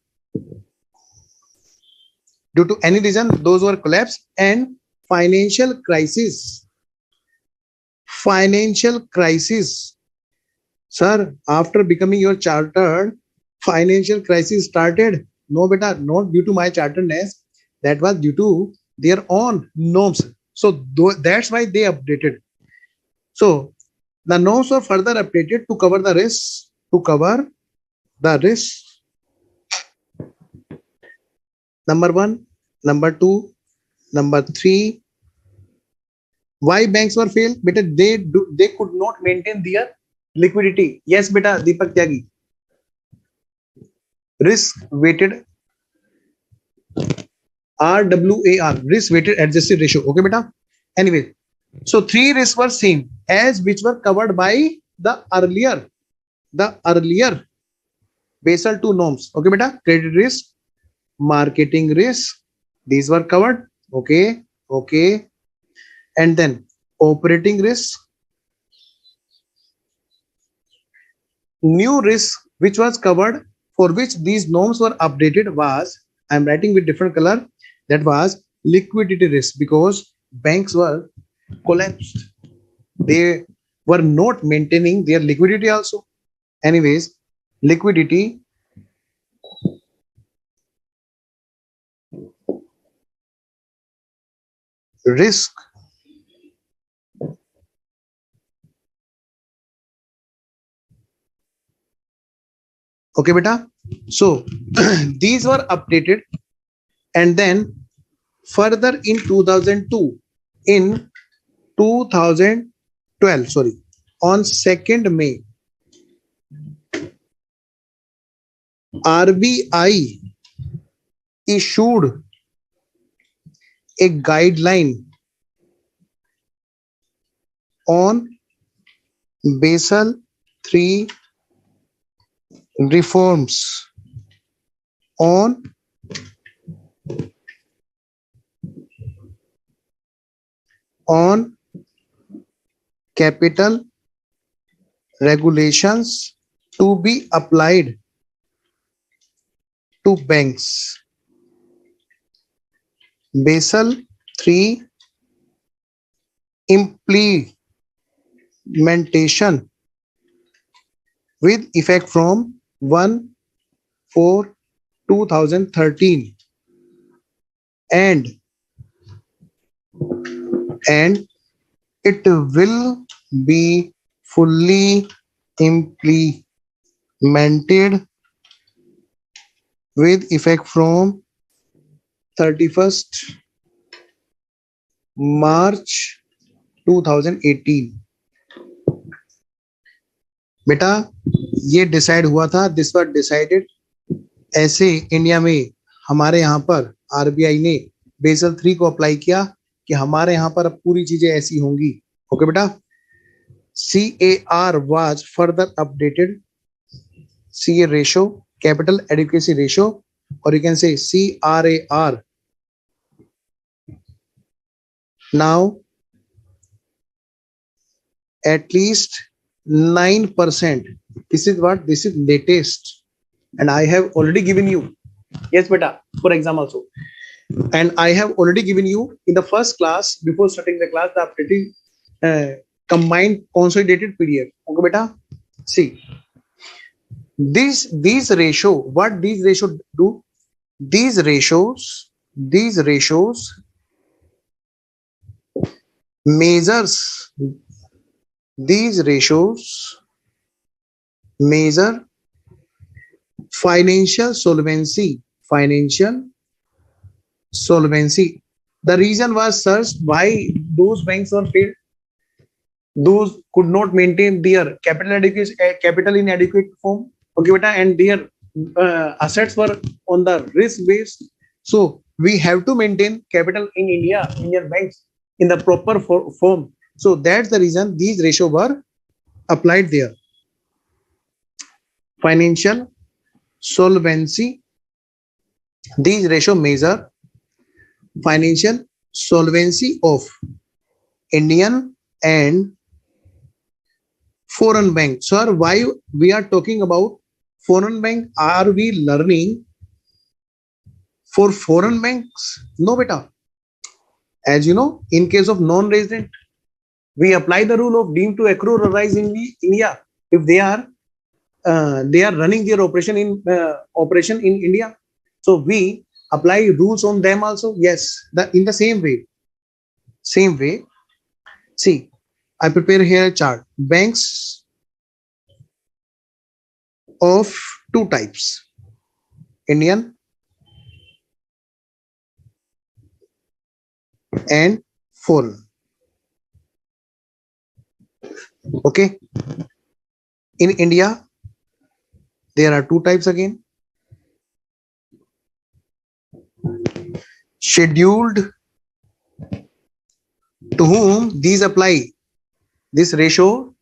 Due to any reason, those were collapsed, and financial crisis. Financial crisis. Sir, after becoming your chartered, financial crisis started. No, beta, not due to my charteredness. That was due to their own norms. So that's why they updated. So the norms were further updated to cover the risks. To cover the risks. Number one, number two, number three. Why banks were failed? Beta, they could not maintain their liquidity. Yes, beta, Deepak Tyagi. Risk weighted RWAR, risk weighted adjusted ratio. Okay, beta. Anyway, so three risks were same as which were covered by the earlier Basel 2 norms. Okay, beta. Credit risk, marketing risk, these were covered. Okay, okay. And then operating risk, new risk which was covered, for which these norms were updated was, I'm writing with different color, that was liquidity risk, because banks were collapsed. They were not maintaining their liquidity also. Anyways, liquidity risk. Okay, beta. So these were updated, and then further in 2002, in 2012, sorry, on 2nd May, RBI issued a guideline on Basel 3 reforms on capital regulations to be applied to banks. Basel 3 implementation with effect from 1/4/2013, and it will be fully implemented with effect from 31st March 2018. बेटा ये decide हुआ था, this was decided, ऐसे India में हमारे यहाँ पर RBI ने बेसल 3 को अप्लाई किया कि हमारे यहाँ पर अब पूरी चीजें ऐसी होंगी. ओके बेटा. CAR was further updated. CA ratio, capital adequacy ratio, or you can say CRAR. Now at least 9%. This is what? This is latest. And I have already given you. Yes, beta, for exam also. And I have already given you in the first class, before starting the class, the updated combined consolidated PDF. Okay, beta. See, these ratio, what these ratios do? These ratios measures, these ratios measure financial solvency. The reason was searched why those banks were failed. Those could not maintain their capital in adequate form. Okay, beta, and their assets were on the risk based. So we have to maintain capital in India, Indian banks, in the proper form. So that's the reason these ratios were applied there. financial solvency. These ratio measure financial solvency of Indian and foreign bank. Sir, why we are talking about foreign bank? Are we learning for foreign banks? No, beta. As you know, in case of non-resident, we apply the rule of deemed to accrue or arise in India if they are running their operation in India. So we apply rules on them also. Yes, in the same way. Same way. See, I prepare here a chart. Banks of two types: Indian and foreign. Okay. In India, there are two types again: scheduled, to whom these apply this ratio,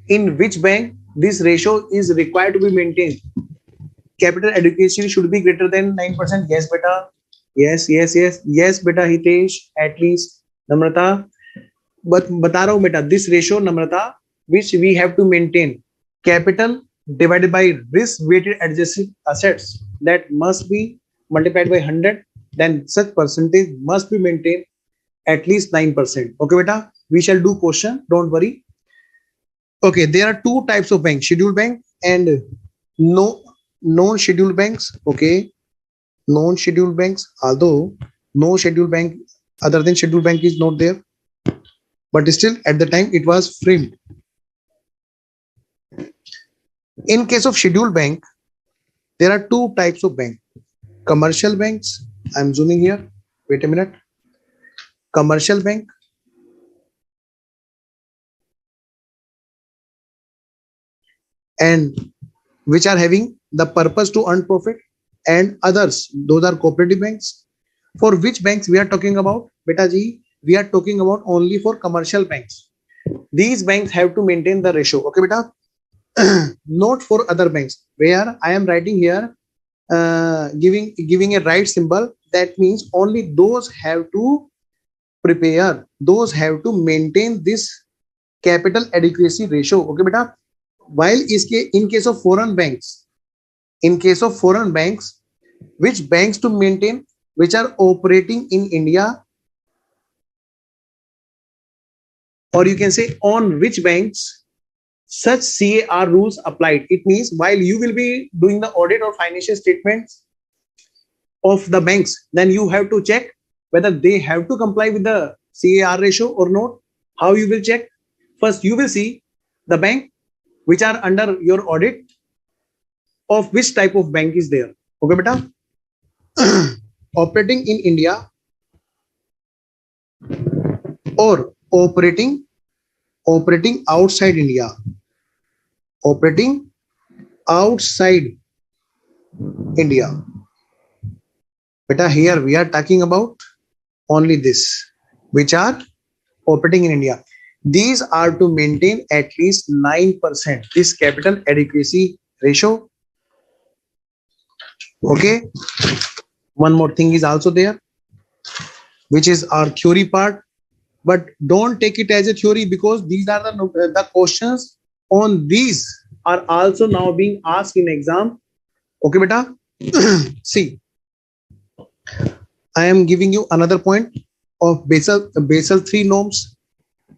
in which bank this ratio is required to be maintained. Capital adequacy should be greater than 9%. Yes, beta. Yes, beta Hitesh, at least. Namrata, but bata raha hu beta, this ratio, Namrata, which we have to maintain. Capital divided by risk weighted adjusted assets, that must be multiplied by 100, then such percentage must be maintained at least 9%. Okay, beta, we shall do question, don't worry. Okay, there are two types of bank: scheduled bank and no non-scheduled banks. Okay, non-scheduled banks, although no scheduled bank other than scheduled bank is not there, but still at the time it was framed. In case of scheduled bank, there are two types of bank: commercial banks. I'm zooming here. Wait a minute. Commercial bank and which are having the purpose to earn profit, and others, those are cooperative banks. For which banks we are talking about, beta ji? We are talking about only for commercial banks. These banks have to maintain the ratio. Okay, beta? Not for other banks. Where I am writing here, giving a right symbol. That means only those have to prepare. Those have to maintain this capital adequacy ratio. Okay, beta? While in case of foreign banks, which banks to maintain, which are operating in India, or you can say on which banks such CAR rules applied. It means while you will be doing the audit or financial statements of the banks, then you have to check whether they have to comply with the CAR ratio or not. How you will check? First, you will see the bank which are under your audit, of which type of bank is there. Okay, beta? Operating in India or operating outside India. Operating outside India. Beta, here we are talking about only this, which are operating in India. These are to maintain at least 9% this capital adequacy ratio. Okay. One more thing is also there, which is our theory part. But don't take it as a theory, because these are the questions on these are also now being asked in exam. Okay, beta. See, I am giving you another point of Basel 3 norms.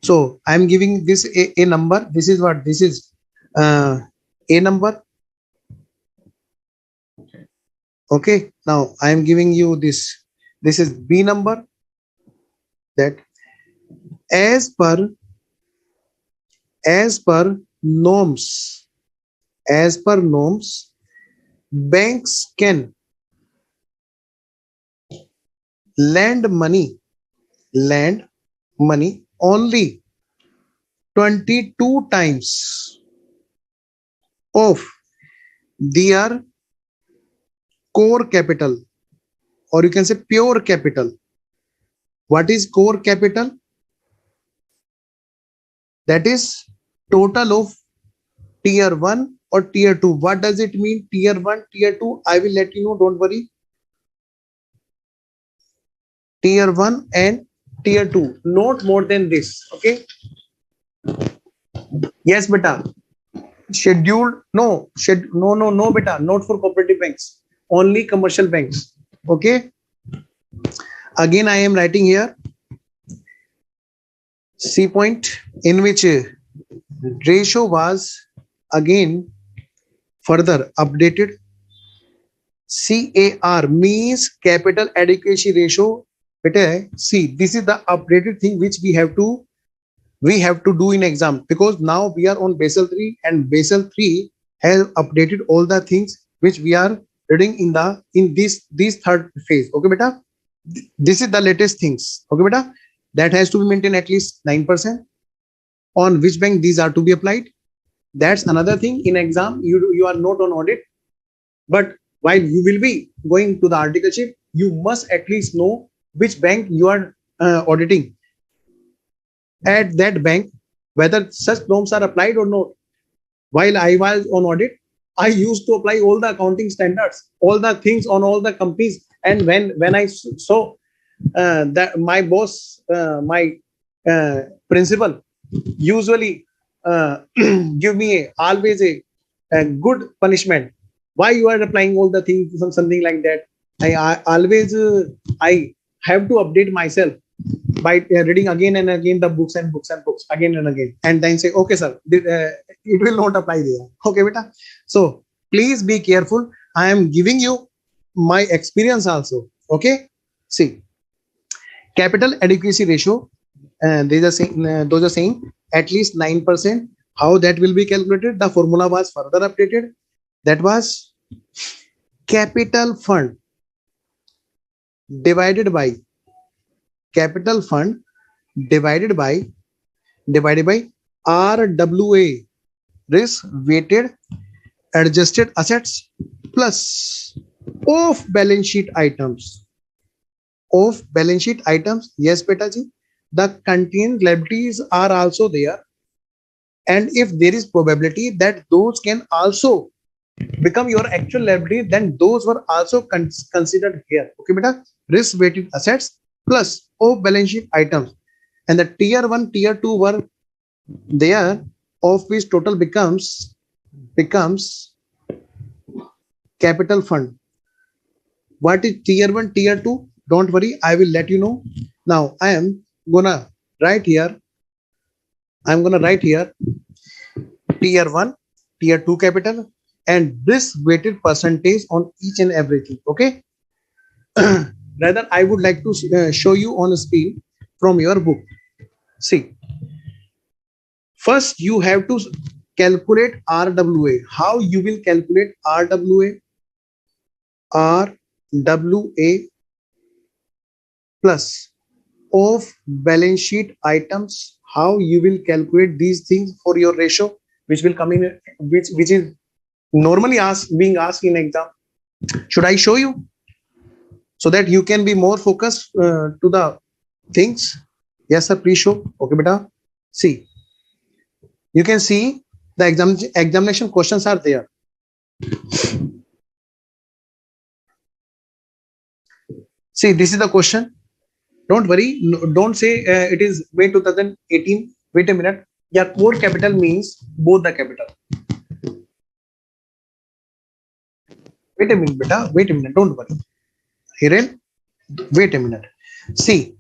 So I am giving this a number. This is what this is, a number. Okay. Now I am giving you this. This is B number. That as per norms, banks can lend money only 22 times of their core capital, or you can say pure capital. What is core capital? That is total of tier 1 or tier 2? What does it mean? Tier 1, tier 2? I will let you know. Don't worry. Tier 1 and tier 2. Not more than this. Okay. Yes, beta. Scheduled. No. No, beta. Not for cooperative banks. Only commercial banks. Okay. Again, I am writing here C point in which ratio was again further updated. CAR means capital adequacy ratio. Beta, see, this is the updated thing which we have to do in exam, because now we are on Basel 3 and Basel 3 has updated all the things which we are reading in this third phase. Okay, beta. This is the latest things. Okay, beta. That has to be maintained at least 9%. On which bank these are to be applied? That's another thing. In exam, you are not on audit, but while you will be going to the articleship, you must at least know which bank you are auditing. At that bank, whether such norms are applied or not. While I was on audit, I used to apply all the accounting standards, all the things on all the companies. And when I saw that my boss, my principal, usually give me always a good punishment. Why you are applying all the things, something like that? I always I have to update myself by reading again and again the books and books and books again and again, and then say, okay, sir, it will not apply there. Okay, beta. So please be careful. I am giving you my experience also. Okay. See, capital adequacy ratio. Those are saying at least 9%. How that will be calculated? The formula was further updated. That was capital fund divided by divided by RWA, risk weighted adjusted assets, plus off balance sheet items. Off balance sheet items, yes, beta ji. The contingent liabilities are also there, and if there is probability that those can also become your actual liability, then those were also considered here. Okay, beta. Risk weighted assets plus off balance sheet items, and the tier 1, tier 2 were there, of which total becomes capital fund. What is tier 1, tier 2? Don't worry, I will let you know. Now I am gonna write here. Tier 1, tier 2 capital, and this weighted percentage on each and everything. Okay. Rather, I would like to show you on a screen from your book. See, first you have to calculate RWA. How you will calculate RWA? RWA plus off balance sheet items. How you will calculate these things for your ratio, which will come in, which is normally being asked in exam. Should I show you so that you can be more focused to the things? Yes, sir. Please show. Okay, beta. See, you can see the examination questions are there. See, this is the question. Don't worry. No, don't say it is May 2018. Wait a minute. Yeah, core capital means both the capital. Wait a minute, beta. Wait a minute. Don't worry. Hiren, wait a minute. See,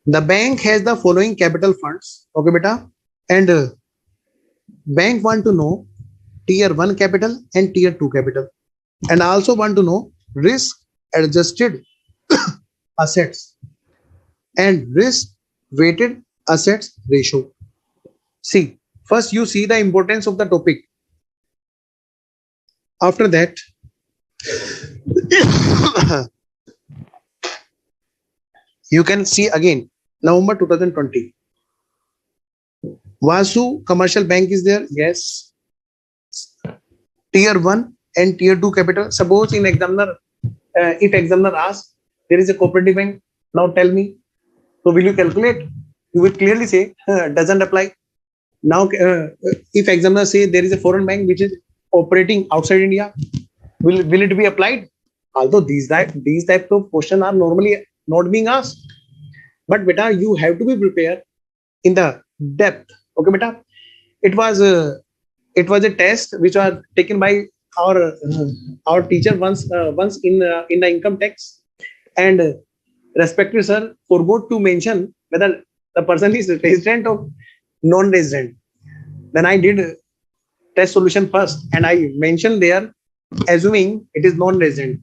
the bank has the following capital funds. Okay, beta. And bank want to know tier 1 capital and tier 2 capital. And also want to know risk adjusted assets and risk weighted assets ratio. See, first you see the importance of the topic. After that, you can see again November 2020. Vasu commercial bank is there. Yes. Tier 1 and tier 2 capital. Suppose in examiner, if examiner asks, there is a cooperative bank. Now tell me. So will you calculate? You will clearly say doesn't apply. Now, if examiner say there is a foreign bank which is operating outside India? Will it be applied? Although these types of questions are normally not being asked, but beta, you have to be prepared in the depth. Okay, beta. It was a it was a test which was taken by our our teacher once in the income tax, and respected sir forgot to mention whether the person is resident or non-resident. Then I did test solution first, and I mentioned there assuming it is non-resident,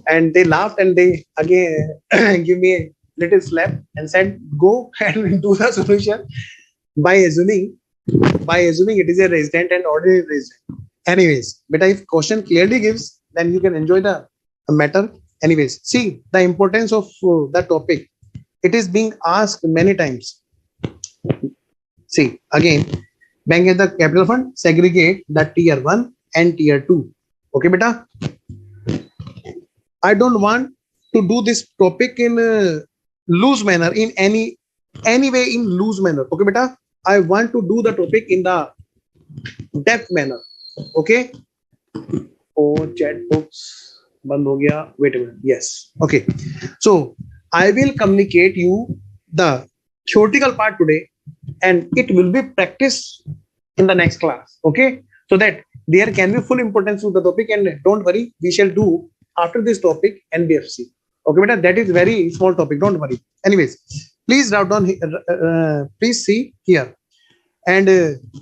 and they laughed and they again give me a little slap and said go and do the solution by assuming it is a resident and ordinary resident. Anyways, but if question clearly gives, then you can enjoy the matter. Anyways, see the importance of the topic. It is being asked many times. See again, bank has the capital fund, segregate the tier 1 and tier 2. Okay, beta. I don't want to do this topic in loose manner, in any way in loose manner. Okay, beta. I want to do the topic in the depth manner. Okay. Oh, chat box band ho gaya. Wait a minute. Yes. Okay. So I will communicate you the theoretical part today, and it will be practiced in the next class. Okay. So that there can be full importance to the topic, and don't worry, we shall do after this topic NBFC. Okay, beta. That is very small topic. Don't worry. Anyways, please write down. Please see here, and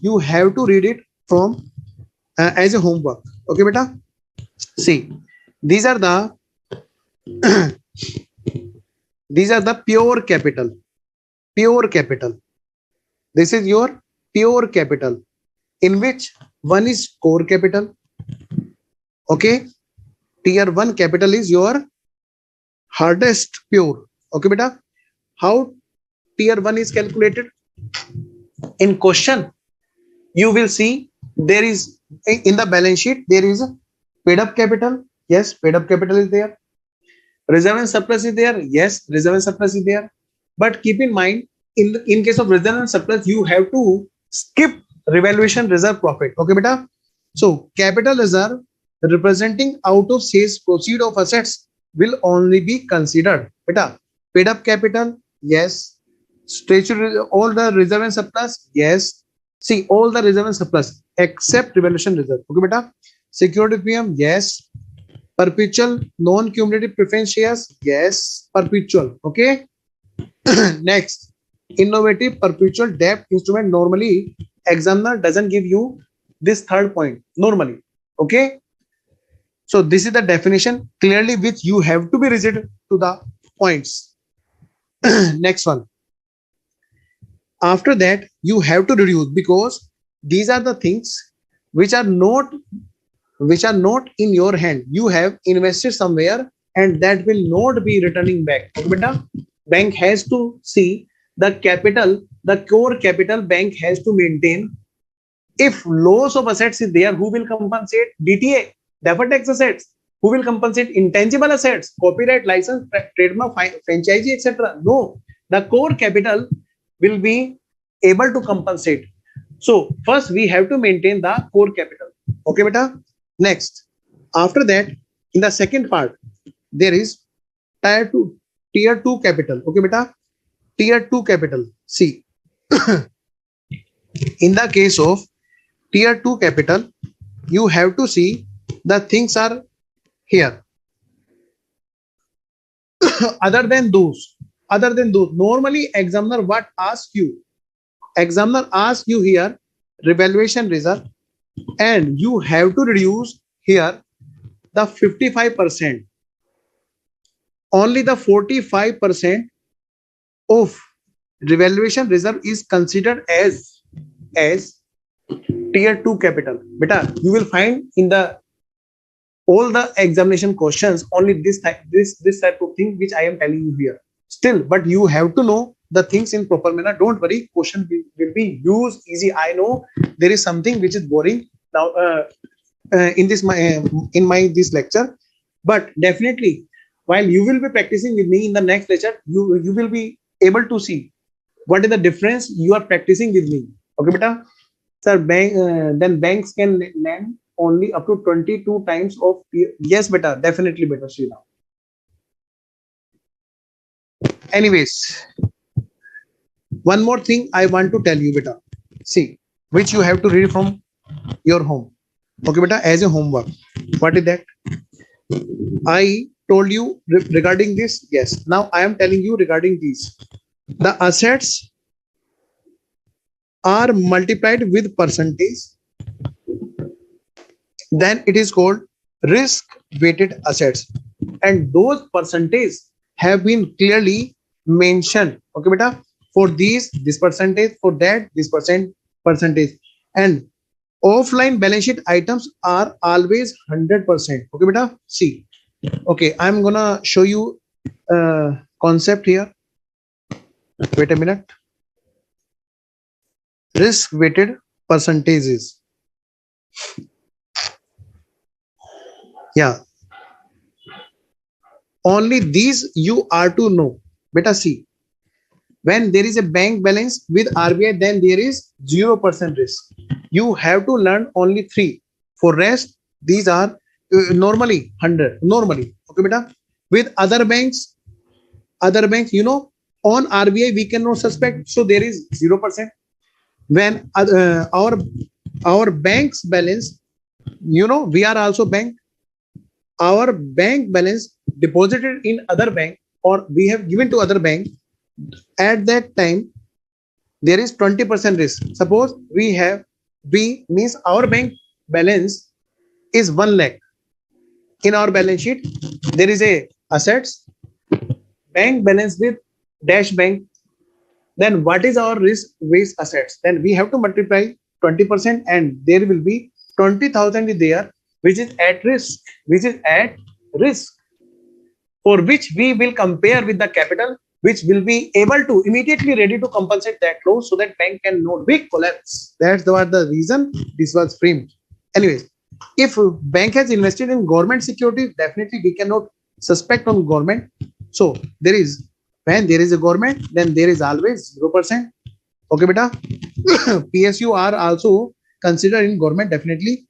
you have to read it from as a homework. Okay, beta. See, these are the these are the pure capital. Pure capital. This is your pure capital, in which one is core capital. Okay, tier 1 capital is your hardest pure. Okay, beta. How tier 1 is calculated? In question, you will see there is in the balance sheet there is a paid up capital. Yes, paid up capital is there. Reserve and surplus is there. Yes, reserve and surplus is there. But keep in mind, in case of reserve and surplus, you have to skip revaluation reserve profit. Okay, beta. So capital reserve representing out of sales proceed of assets will only be considered. Beta, paid up capital, yes. Statutory, all the reserve and surplus, yes. See, all the reserve and surplus except revaluation reserve. Okay, beta. Security premium, yes. Perpetual non-cumulative preference shares, yes. Perpetual. Okay. Next, innovative perpetual debt instrument. Normally, examiner doesn't give you this third point. Normally, okay. So this is the definition clearly which you have to be rigid to the points. Next one. After that, you have to reduce, because these are the things which are not in your hand. You have invested somewhere, and that will not be returning back. Okay, bank has to see the capital, the core capital bank has to maintain. If loss of assets is there, who will compensate? DTA, deferred tax assets. Who will compensate? Intangible assets, copyright, license, trademark, franchise, etc. No, the core capital will be able to compensate. So first we have to maintain the core capital. Okay, beta. Next, after that, in the second part, there is tier 2 capital. Okay, beta. Tier 2 capital. See, in the case of tier 2 capital, you have to see the things are here. other than those, normally examiner what asks you? Examiner asks you here revaluation reserve, and you have to reduce here the 55%. Only the 45% of revaluation reserve is considered as tier 2 capital. Beta, you will find in the all the examination questions only this type of thing which I am telling you here. Still, but you have to know the things in proper manner. Don't worry, question will be used easy. I know there is something which is boring now in this this lecture, but definitely while you will be practicing with me in the next lecture, you will be able to see what is the difference you are practicing with me. Okay, beta. Sir, then banks can lend only up to 22 times of yes beta, definitely beta Srina. Anyways, one more thing I want to tell you beta. See, which you have to read from your home. Okay beta, as a homework. What is that? I told you regarding this. Yes. Now I am telling you regarding these. The assets are multiplied with percentage, then it is called risk weighted assets, and those percentage have been clearly mentioned. Okay beta, for these this percentage, for that this percentage, and offline balance sheet items are always 100%. Okay beta, see, okay, I'm gonna show you concept here. Wait a minute. Risk weighted percentages. Yeah, only these you are to know. Beta, see, when there is a bank balance with RBI, then there is 0% risk. You have to learn only three. For rest, these are normally 100. Normally, okay, beta. With other banks, on RBI we cannot suspect, so there is 0%. When our bank's balance, we are also bank. Our bank balance deposited in other bank, or we have given to other bank, at that time there is 20% risk. Suppose we means our bank balance is 1 lakh. In our balance sheet there is a assets bank balance with dash bank. Then what is our risk based assets? Then we have to multiply 20%, and there will be 20,000 is there, which is at risk, for which we will compare with the capital, which will be able to immediately ready to compensate that loss, so that bank can not be collapse. That's the reason this was framed. Anyways, if bank has invested in government securities, definitely we cannot suspect on government. So there is, when there is a government, then there is always 0%. Okay beta. PSU are also considered in government, definitely.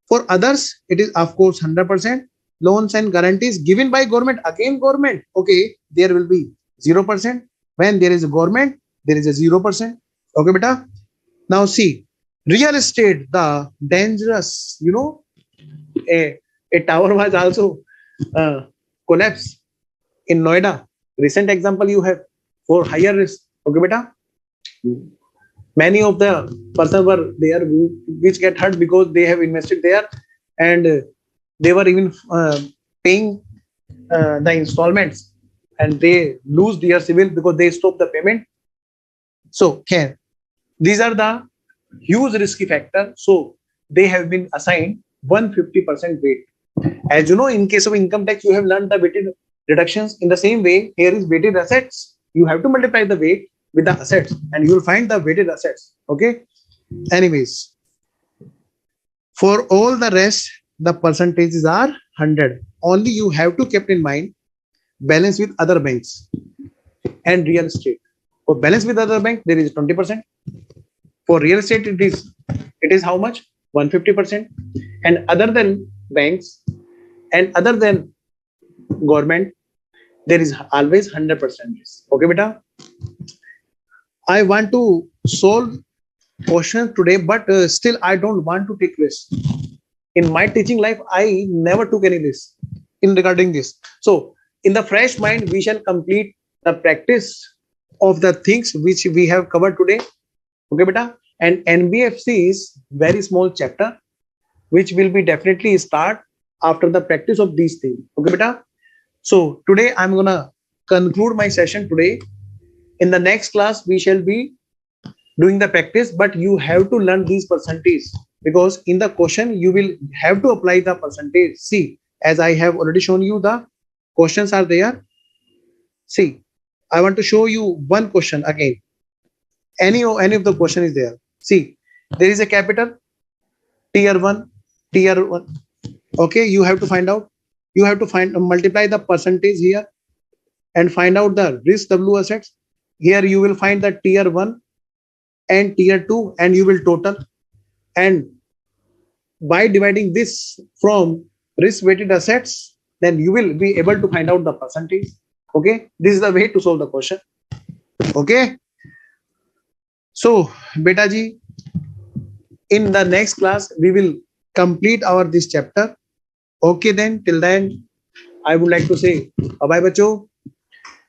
For others, it is of course 100%. Loans and guarantees given by government, again government, okay, there will be 0%. When there is a government, there is a 0%. Okay beta. Now see, real estate, the dangerous, a tower was also collapsed in Noida. Recent example you have, for higher risk. Okay beta. Many of the persons were there which get hurt because they have invested there, and they were even paying the installments, and they lose their civil because they stop the payment. So these are the huge risky factor. So they have been assigned 150% weight. As you know, in case of income tax, you have learned the weighted reductions. In the same way, here is weighted assets. You have to multiply the weight with the assets, and you will find the weighted assets. Okay. Anyways, for all the rest, the percentages are 100. Only you have to keep in mind balance with other banks and real estate. For balance with other bank, there is 20%. For real estate, it is how much? 150%. And other than banks and other than government, there is always 100% risk. Okay, beta. I want to solve questions today, but still I don't want to take risk. In my teaching life, I never took any risk in regarding this. So in the fresh mind, we shall complete the practice of the things which we have covered today. Okay, beta. And NBFC is very small chapter, which will be definitely start after the practice of these things. Okay, beta. So today I'm gonna conclude my session today. In the next class, we shall be doing the practice, but you have to learn these percentage, because in the question you will have to apply the percentage. See, as I have already shown you, the questions are there. See, I want to show you one question again. Any of the question is there. See, there is a capital tier 1, tier 1. Okay, you have to find out. You have to multiply the percentage here and find out the risk W assets. Here you will find the tier 1 and tier 2, and you will total, and by dividing this from risk weighted assets, then you will be able to find out the percentage. Okay, this is the way to solve the question. Okay, so beta ji, in the next class we will complete our this chapter. Okay, then till then I would like to say bye bacho.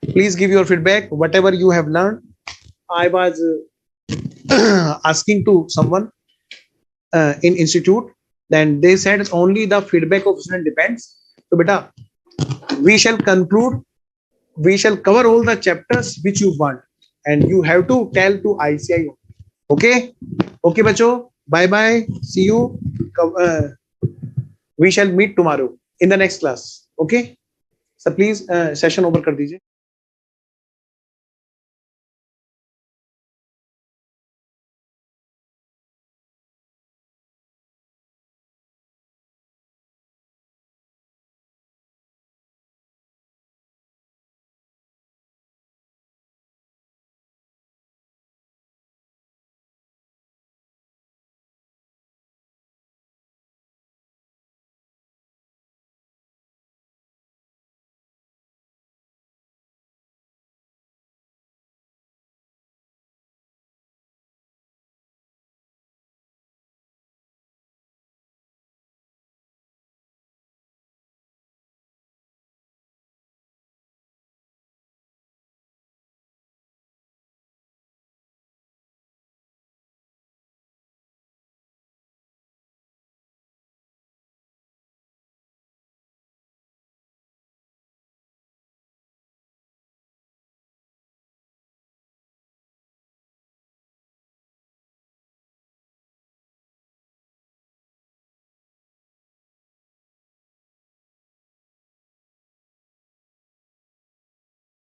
Please give your feedback whatever you have learned. I was asking to someone in institute, then they said only the feedback of student depends. So beta, we shall conclude, we shall cover all the chapters which you want, and you have to tell to ICI. Okay, okay bacho, bye bye, see you. We shall meet tomorrow in the next class. Okay, so please session over कर दीजिए.